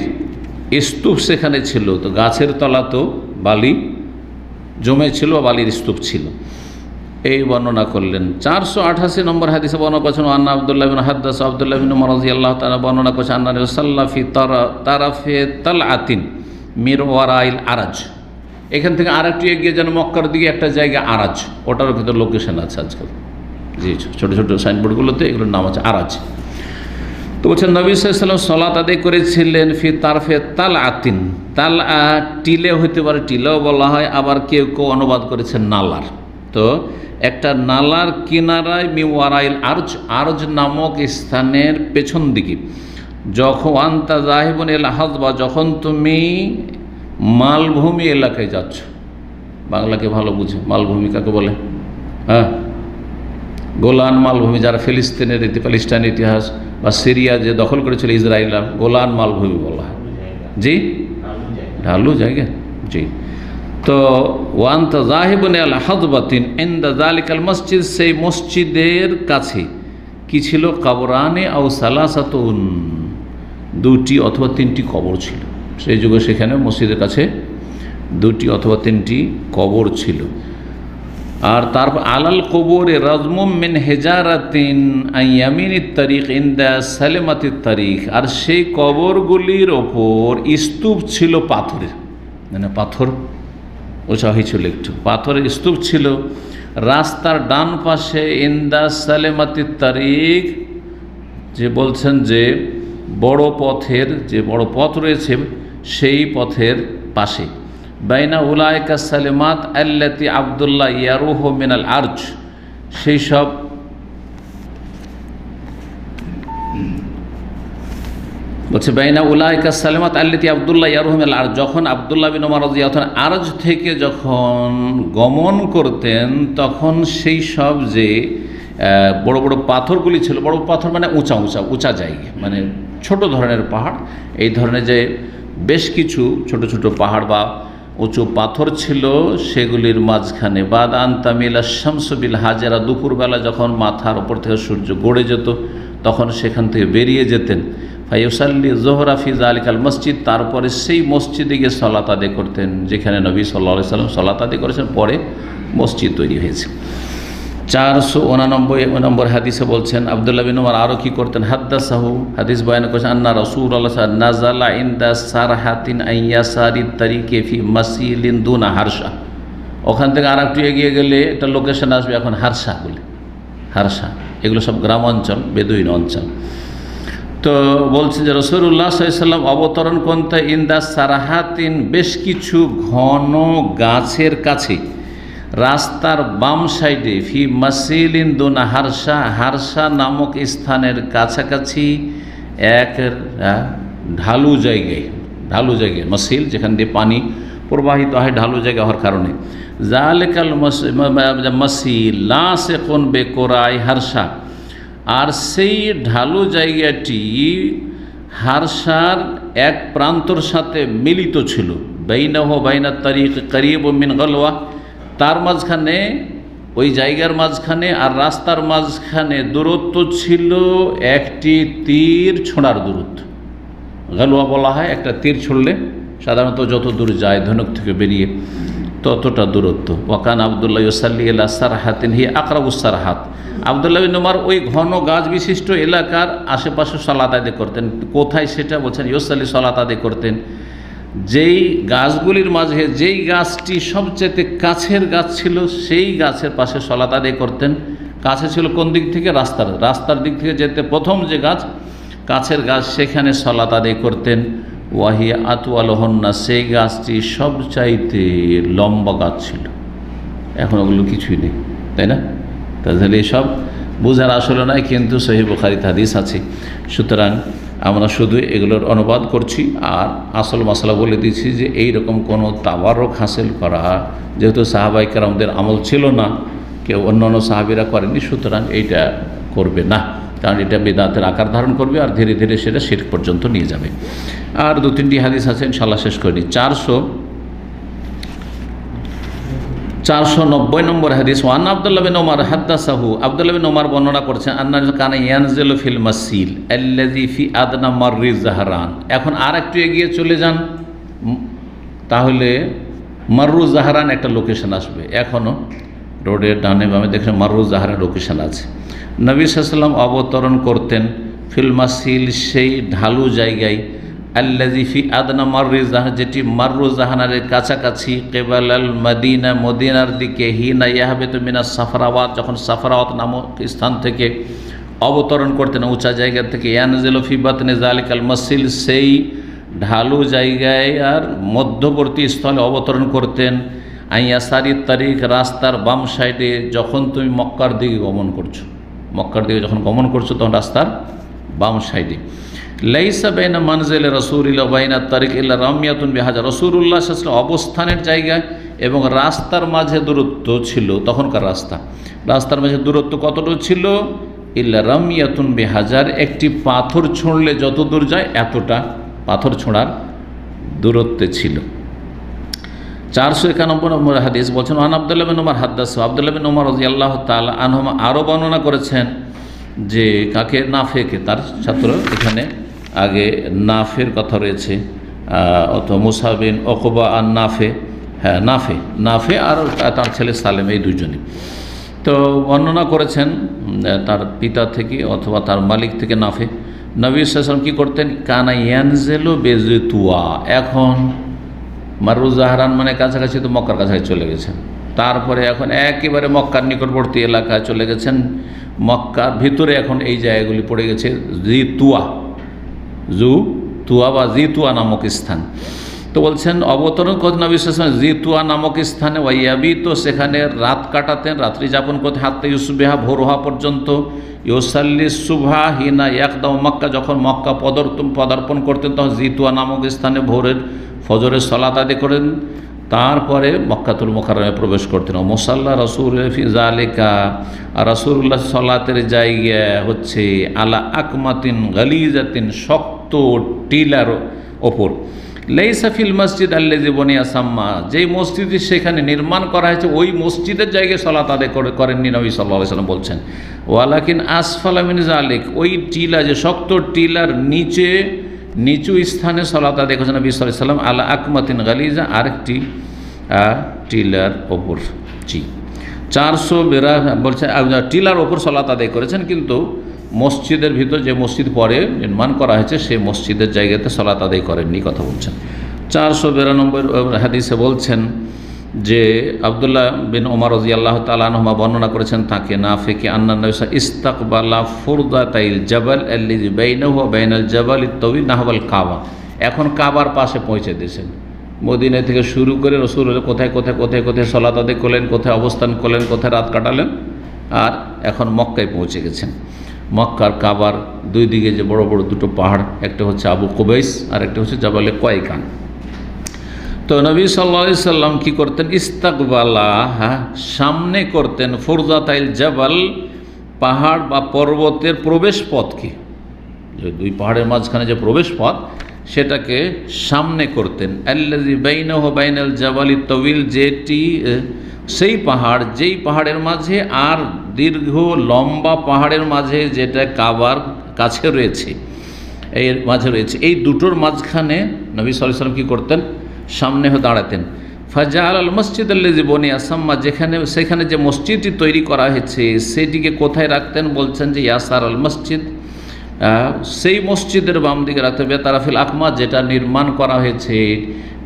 স্তূপ সেখানে ছিল। তো গাছের তলা তো বালি জমে ছিল, বালির স্তূপ ছিল। এই বর্ণনা করলেন। 488 নম্বর হাদিসে বর্ণনা করেছেন আন্না আব্দুল্লাহ বিন হাদ্দাস আব্দুল্লাহ বিন উমর রাদিয়াল্লাহু তাআলা বর্ণনা করেছেন আন্না রাসূলুল্লাহ ফি তারাফে তালআতিন মির ওয়ারাইল আরাজ। এখান থেকে আরেকটু এগিয়ে যেন মক্কার দিকে একটা জায়গা আরাজ, ওটারও কিন্তু লোকেশন আছে আজকাল। জি, ছোটো ছোটো সাইনবোর্ডগুলোতে এগুলোর নাম আছে আরাজ। তো বলছেন নবী সাল্লাল্লাহু আলাইহি ওয়াসাল্লাম সালাত আদায় করেছিলেন ফি তারফে তালআতিন। তালআ টিলে হতে পারে, টিলেও বলা হয়, আবার কেউ কেউ অনুবাদ করেছেন নালার। তো একটা নালার কিনারায় মিওয়ারাইল আরজ, আরজ নামক স্থানের পেছন দিকে। যখন আনতা জাহিবুন এল হাজবা, যখন তুমি মালভূমি এলাকায় যাচ্ছ, বাংলাকে ভালো বুঝে, মালভূমি কাকে বলে? হ্যাঁ, গোলান মালভূমি, যারা ফিলিস্তিনের প্যালেস্টাইন ইতিহাস বা সিরিয়া যে দখল করেছিল ইসরায়েল, গোলান মালভূমি বলা হয়। জি, ঢালু জায়গা। জি। তো ওয়ান্তা জাহিবুন আল হাদবাতিন ইনদা যালিকাল মসজিদ, সেই মসজিদের কাছে কি ছিল? কবরানে আও সালাসাতুন, 2টি অথবা 3টি কবর ছিল। সেই যুগে সেখানে মসজিদের কাছে 2টি অথবা 3টি কবর ছিল। আর তারপর আলাল কবরে রাজমুম মিন হেজারাতিন আইয়ামিনিত তারিখ ইনদা সালেমাতিত তারিখ, আর সেই কবরগুলির ওপর স্তূপ ছিল পাথরের, মানে পাথর ওচা হয়েছিল একটু, পাথরের স্তূপ ছিল রাস্তার ডান পাশে। ইনদা সালেমাতিত তারিখ, যে বলছেন যে বড় পথের, যে বড় পথ রয়েছে সেই পথের পাশে। বাইনা উলাইকা সালেমাত আল্লাতি আব্দুল্লাহ ইয়ারুহু মিনাল আরজ, সেই সব বলছে বাইনা উলাইকা সালেমাত আল্লাতি আব্দুল্লাহ ইয়ারুহু মিনাল আরজ, যখন আব্দুল্লাহ বিন উমর রাদিয়াল্লাহু আনহু আরজ থেকে যখন গমন করতেন তখন সেই সব যে বড় বড় পাথরগুলি ছিল, বড় পাথর মানে উঁচা উঁচা উঁচা জায়গা, মানে ছোট ধরনের পাহাড়, এই ধরনের যে বেশ কিছু ছোট ছোট পাহাড় বা উঁচু পাথর ছিল, সেগুলির মাঝখানে বাদ আনতামিলা শামসুবিল হাজারা, দুপুরবেলা যখন মাথার উপর থেকে সূর্য গড়ে যেত তখন সেখান থেকে বেরিয়ে যেতেন। ফাইউসাল্লি জোহরা ফি যালিকাল মসজিদ, তারপরে সেই মসজিদে গিয়ে সালাত আদায় করতেন যেখানে নবী সাল্লাল্লাহু আলাইহি ওয়াসাল্লাম সালাত আদায় করেছেন, পরে মসজিদ তৈরি হয়েছে। 489 নম্বর হাদিসে বলছেন আব্দুল্লাহ বিন উমর আরও কি করতেন? হাদ্দাসাহু, হাদিস বয়ান করেছেন আন্না রাসূলুল্লাহ সাল্লাল্লাহু আলাইহি ওয়াসাল্লাম নাযালা ইনদা সারহাতিন আইয়াসারিত তারিকে ফি মাসিলিন দুনা হারসা। ওখান থেকে আর একটু এগিয়ে গেলে একটা লোকেশন আসবে, এখন হারসা বলে, হারসা, এগুলো সব গ্রাম অঞ্চল, বেদুইন অঞ্চল। তো বলছেন যে রাসূলুল্লাহ সাল্লাল্লাহু আলাইহি ওয়াসাল্লাম অবতরণ করতে ইনদা সারহাতিন, বেশ কিছু ঘন গাছের কাছে, রাস্তার বাম সাইডে, ফি মাসিলিন দুনা হারসা, হারসা নামক স্থানের কাছাকাছি এক ঢালু জায়গায়, ঢালু জায়গায় মাসিল, যেখান দিয়ে পানি প্রবাহিত হয়, ঢালু জায়গা হওয়ার কারণে। জালিকাল মাসিল লাসিকুন বিকুরাই হারসা, আর সেই ঢালু জায়গাটি হারসার এক প্রান্তর সাথে মিলিত ছিল, বাইনাহু বাইনাত তারিক করিব মিন গলওয়া, তার মাঝখানে ওই জায়গার মাঝখানে আর রাস্তার মাঝখানে দূরত্ব ছিল একটি তীর ছোঁড়ার দূরত্ব। গলওয়া বলা হয় একটা তীর ছুড়লে সাধারণত যত দূর যায় ধনুক থেকে বেরিয়ে ততটা দূরত্ব। ওয়াকান আবদুল্লাহ ইউসাল্লি আলা সারহাতিন হি আকরাবুস সারহাত, আবদুল্লাহ বিন উমর ওই ঘন গাছ বিশিষ্ট এলাকার আশেপাশে সালাত আদায় করতেন। কোথায় সেটা বলছেন, ইউসাল্লি সালাত আদায় করতেন যেই গাছগুলির মাঝে যেই গাছটি সবচেয়ে কাছের গাছ ছিল সেই গাছের পাশে সালাত আদায় করতেন। কাছে ছিল কোন দিক থেকে? রাস্তার দিক থেকে যেতে প্রথম যে গাছ কাছের গাছ সেখানে সালাত আদায় করতেন। ওয়াহিয়া আতওয়ালহন্না, সেই গাছটি সবচাইতে লম্বা গাছ ছিল। এখন ওগুলো কিছুই নেই, তাই না? তাহলে এসব বোঝার আসলে নয়, কিন্তু সহিহ বুখারীতে হাদিস আছে। সুতরাং আমরা শুধু এগুলোর অনুবাদ করছি আর আসল মশলা বলে দিচ্ছি যে এই রকম কোনো তাবারক হাসিল করা যেহেতু সাহাবায়ে কেরামদের আমল ছিল না, কেউ অন্যান্য সাহাবীরা করেনি, সুতরাং এইটা করবে না, কারণ এটা বিদআতের আকার ধারণ করবে আর ধীরে ধীরে সেটা শিরক পর্যন্ত নিয়ে যাবে। আর 2-3টি হাদিস আছে, ইনশাআল্লাহ শেষ করে নিই। 490 নম্বর হাদিস, ওয়ান আব্দুল্লাহ বিন ওমর হাদাসাহু, আব্দুল্লাহ বিন ওমর বর্ণনা করছেন, আন্না কানা ইয়ানজিলু ফিল মাসিল আল্লাযী ফি আদনা মাররি জাহরান। এখন আর একটু এগিয়ে চলে যান, তাহলে মাররু জাহরান একটা লোকেশন আসবে। এখনও রোডের ডানে বামে দেখেন মাররু জাহরান লোকেশন আছে। নবী সাল্লাল্লাহু আলাইহি ওয়াসাল্লাম অবতরণ করতেন ফিল মাসিল, সেই ঢালু জায়গায়, আল্লাযী ফি আদনা মাররি জাহরান, যেটি মাররু জাহরানের কাছাকাছি, কেবালাল মদিনা, মদিনার দিকে, হিনা ইয়াহবিতু মিনাস সাফরাওয়াত, যখন সাফরাওয়াত নামক স্থান থেকে অবতরণ করতেন উঁচা জায়গা থেকে, ইয়ানজিলু ফি বাতনি যালিকাল মাসিল, সেই ঢালু জায়গায় আর মধ্যবর্তী স্থলে অবতরণ করতেন। আইয়াসারি তারিখ, রাস্তার বাম সাইডে, যখন তুমি মক্কার দিকে গমন করছো, মক্কার দিকে যখন গমন করছো তখন রাস্তার বাম সাইডে। লাইসা বাইনা মানজিল রাসূলিল্লাহ বাইনা তারিক ইল্লা রামিয়াতুন বিহাজার, রাসূলুল্লাহ সাল্লাল্লাহু আলাইহি ওয়াসাল্লাম অবস্থানের জায়গায় এবং রাস্তার মাঝে দূরত্ব ছিল, তখনকার রাস্তার মাঝে দূরত্ব কতটুকু ছিল? ইল্লা রামিয়াতুন বিহাজার, একটি পাথর ছুঁড়লে যত দূর যায় এতটা পাথর ছোঁড়ার দূরত্বে ছিল। 491 নম্বর হাদিস বলছেন, ওয়ান আব্দুল্লাহ বিন ওমর হাদাস, আব্দুল্লাহ বিন ওমর রাদিয়াল্লাহু তাআলা আনহুমা আরও বর্ণনা করেছেন যে কাকে? নাফেকে, তার ছাত্র। এখানে আগে নাফের কথা রয়েছে, অথবা মুসা বিন উকবা আর নাফে, হ্যাঁ নাফে আর তার ছেলে সালেম, এই দুজনই তো বর্ণনা করেছেন তার পিতা থেকে অথবা তার মালিক থেকে নাফে। নবী সাল্লাল্লাহু আলাইহি ওয়াসাল্লাম কী করতেন? কানা ইয়ানজিলু বিজতুয়া, এখন মাররু জাহরান মানে কাছাকাছি, তো মক্কার কাছাকাছি চলে গেছেন। তারপরে এখন একেবারে মক্কার নিকটবর্তী এলাকায় চলে গেছেন, মক্কার ভিতরে এখন এই জায়গাগুলি পড়ে গেছে তুয়া বা জিতুয়া নামক স্থান। তো বলছেন অবতরণ করতেন নবী সাল্লাল্লাহু আলাইহি ওয়াসাল্লাম জিতুয়া নামক স্থানে, ওয়াইয়াবি, তো সেখানে রাত কাটাতেন, রাত্রি যাপন করতেন, হাত্তা ইউসবিহা, ভোর হওয়া পর্যন্ত। ইউসাল্লি সুবহা হিনা ইয়াকদাম মক্কা, যখন মক্কা পদার্পণ করতেন তখন জিতুয়া নামক স্থানে ভোরের ফজরের সালাত আদায় করেন, তারপরে মক্কাতুল মুকাররমায় প্রবেশ করতেন। মুসাল্লা রাসূল ফি যালিকা, আর রাসূলুল্লাহ সালাতের জায়গা হচ্ছে আলা আকমাতিন গালিজাতিন, শক্ত টিলার ওপর। লাইসা ফিল মসজিদ আল্লাযী বুনিয়া সাম্মা, যেই মসজিদ সেখানে নির্মাণ করা হয়েছে ওই মসজিদের জায়গায় সালাত আদায় করেননি নবী সাল্লাল্লাহু আলাইহি ওয়াসাল্লাম বলছেন। ওয়ালাকিন আসফালা মিন যালিক, ওই টিলা, যে শক্ত টিলার নিচু স্থানে সালাত আদায় করেছেন নবী সাল্লাল্লাহু আলাইহি ওয়াসাল্লাম, আলা আকমাতিন গালিজা, আরেকটি টিলার ওপর। জি 400 বলছে টিলার ওপর সালাত আদায় করেছেন, কিন্তু মসজিদের ভিতর যে মসজিদ পরে নির্মাণ করা হয়েছে সেই মসজিদের জায়গাতে সালাত আদায় করেননি, কথা বলছেন। 492 হাদিসে বলছেন যে আব্দুল্লাহ বিন ওমর রাদিয়াল্লাহু তাআলা আনহুমা বর্ণনা করেছেন তাকে নাফিকে আন্না নবী ইস্তাকবালা ফুরদাতাইল জাবাল আল্লাযী বাইনাহু ওয়া বাইনাল জাবালিত তাওয়িল নাহওয়াল কাবা, এখন কাবার পাশে পৌঁছে দিয়েছেন। মদিনা থেকে শুরু করে রাসূল কোথায় কোথায় কোথায় কোথায় সালাত আদায় করলেন, কোথায় অবস্থান করলেন, কোথায় রাত কাটালেন, আর এখন মক্কায় পৌঁছে গেছেন। মক্কার কাবার দুই দিকে যে বড় বড় দুটো পাহাড়, একটা হচ্ছে আবু কুবাইস আর একটা হচ্ছে জাবালে কয়কান। তো নবী সাল্লাল্লাহু আলাইহি সাল্লাম কী করতেন? ইস্তাকবালা, সামনে করতেন, ফুরদাতাইল জাবাল, পাহাড় বা পর্বতের প্রবেশ পথকে, যে দুই পাহাড়ের মাঝখানে যে প্রবেশ পথ সেটাকে সামনে করতেন। আল্লাযী বাইনাহু বাইনাল জাবালি তাওয়িল, যেটি সেই পাহাড় যেই পাহাড়ের মাঝে আর দীর্ঘ লম্বা পাহাড়ের মাঝে যেটা কাবার কাছে রয়েছে, এর মাঝে রয়েছে, এই দুটোর মাঝখানে নবী সাল্লাল্লাহু আলাইহি ওয়াসাল্লাম কী করতেন? সামনে হয়ে দাঁড়াতেন। ফাজাআল আল মসজিদ আল্লাযী বুনিয়া সাম্মা, সেখানে যে মসজিদটি তৈরি করা হয়েছে সেটিকে কোথায় রাখতেন? বলছেন যে ইয়াসার আল মসজিদ, সেই মসজিদের বাম দিকে রাখতে হবে। তারাফিল আকমা, যেটা নির্মাণ করা হয়েছে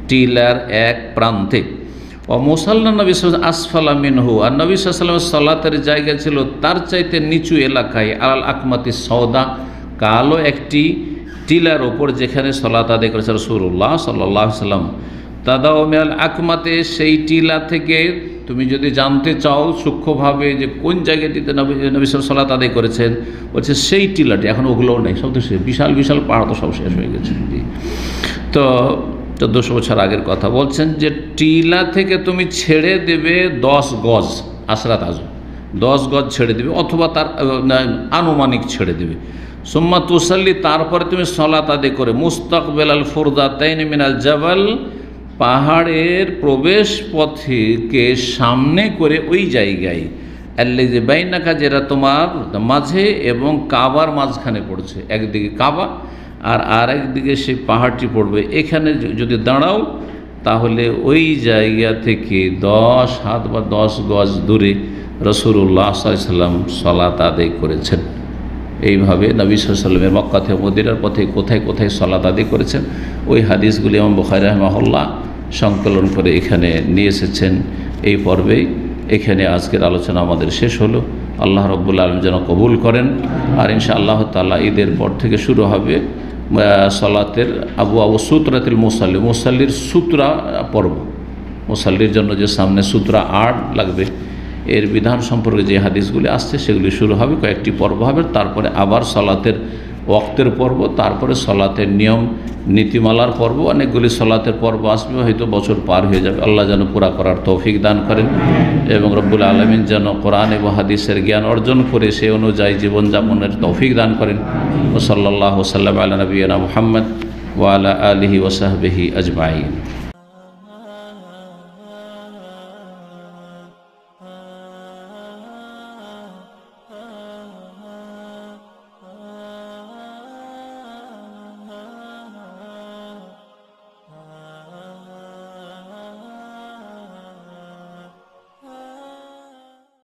টিলার এক প্রান্তে। ও মুসাল্লা নবী আসফালা মিনহু, আর নবী সাল্লাল্লাহু আলাইহি ওয়াসাল্লামের সালাতের জায়গা ছিল তার চাইতে নিচু এলাকায়, আল আকমাতি সওদা, কালো একটি টিলার ওপর, যেখানে সালাত আদায় করেছে রাসূলুল্লাহ সাল্লাল্লাহু আলাইহি ওয়াসাল্লাম। তাদাও মিনাল আকমাতে, সেই টিলা থেকে তুমি যদি জানতে চাও সূক্ষ্মভাবে যে কোন জায়গাটিতে নবী সালাত আদায় করেছেন, বলছে সেই টিলাটি, এখন ওগুলোও নেই, সব তো শেষ, বিশাল বিশাল পাহাড় তো সব শেষ হয়ে গেছে। তো 1400 বছর আগের কথা বলছেন যে টিলা থেকে তুমি ছেড়ে দেবে 10 গজ, আসরাত আজম 10 গজ ছেড়ে দেবে, অথবা তার আনুমানিক ছেড়ে দেবে। সুম্মা তুসাল্লি, তারপরে তুমি সালাত আদায় করে মুস্তাকবিল আল ফুরদাতাইন মিনাল জাবাল, পাহাড়ের প্রবেশ পথকে সামনে করে ওই জায়গায়, আল্লাযী বাইনাকা, যেটা তোমার মাঝে এবং কাবার মাঝখানে পড়ছে, একদিকে কাবা আর আরেকদিকে সেই পাহাড়টি পড়বে, এখানে যদি দাঁড়াও তাহলে ওই জায়গা থেকে 10 হাত বা 10 গজ দূরে রাসূলুল্লাহ সাল্লাল্লাহু আলাইহি ওয়াসাল্লাম সালাত আদায় করেছেন। এইভাবে নবী সাল্লাল্লাহু আলাইহি ওয়াসাল্লামের মক্কা থেকে মদিনার পথে কোথায় কোথায় সালাত আদায় করেছেন, ওই হাদিসগুলি ইমাম বুখারী রাহিমাহুল্লাহ সংকলন করে এখানে নিয়ে এসেছেন এই পর্বেই। এখানে আজকের আলোচনা আমাদের শেষ হলো। আল্লাহ রাব্বুল আলামিন যেন কবুল করেন। আর ইনশাআল্লাহ তাআলা ঈদের পর থেকে শুরু হবে সালাতের আবু সুতরাতুল মুসাল্লি, মুসাল্লির সূত্রা পর্ব। মুসাল্লির জন্য যে সামনে সূত্রা 8 লাগবে, এর বিধান সম্পর্কে যে হাদিসগুলি আসছে সেগুলি শুরু হবে, কয়েকটি পর্ব হবে, তারপরে আবার সালাতের ওয়াক্তের পর্ব, তারপরে সালাতের নিয়ম নীতিমালার পর্ব, অনেকগুলি সালাতের পর্ব আসবে, হয়তো বছর পার হয়ে যাবে। আল্লাহ যেন পুরা করার তৌফিক দান করেন এবং রব্বুল আলামিন যেন কোরআন এবং হাদিসের জ্ঞান অর্জন করে সে অনুযায়ী জীবনযাপনের তৌফিক দান করেন। ও সাল্লাল্লাহু সাল্লাম আলা নবিয়িনা মুহাম্মদ ওয়া আলা আলিহি ওয়া সাহবিহি আজমাইন।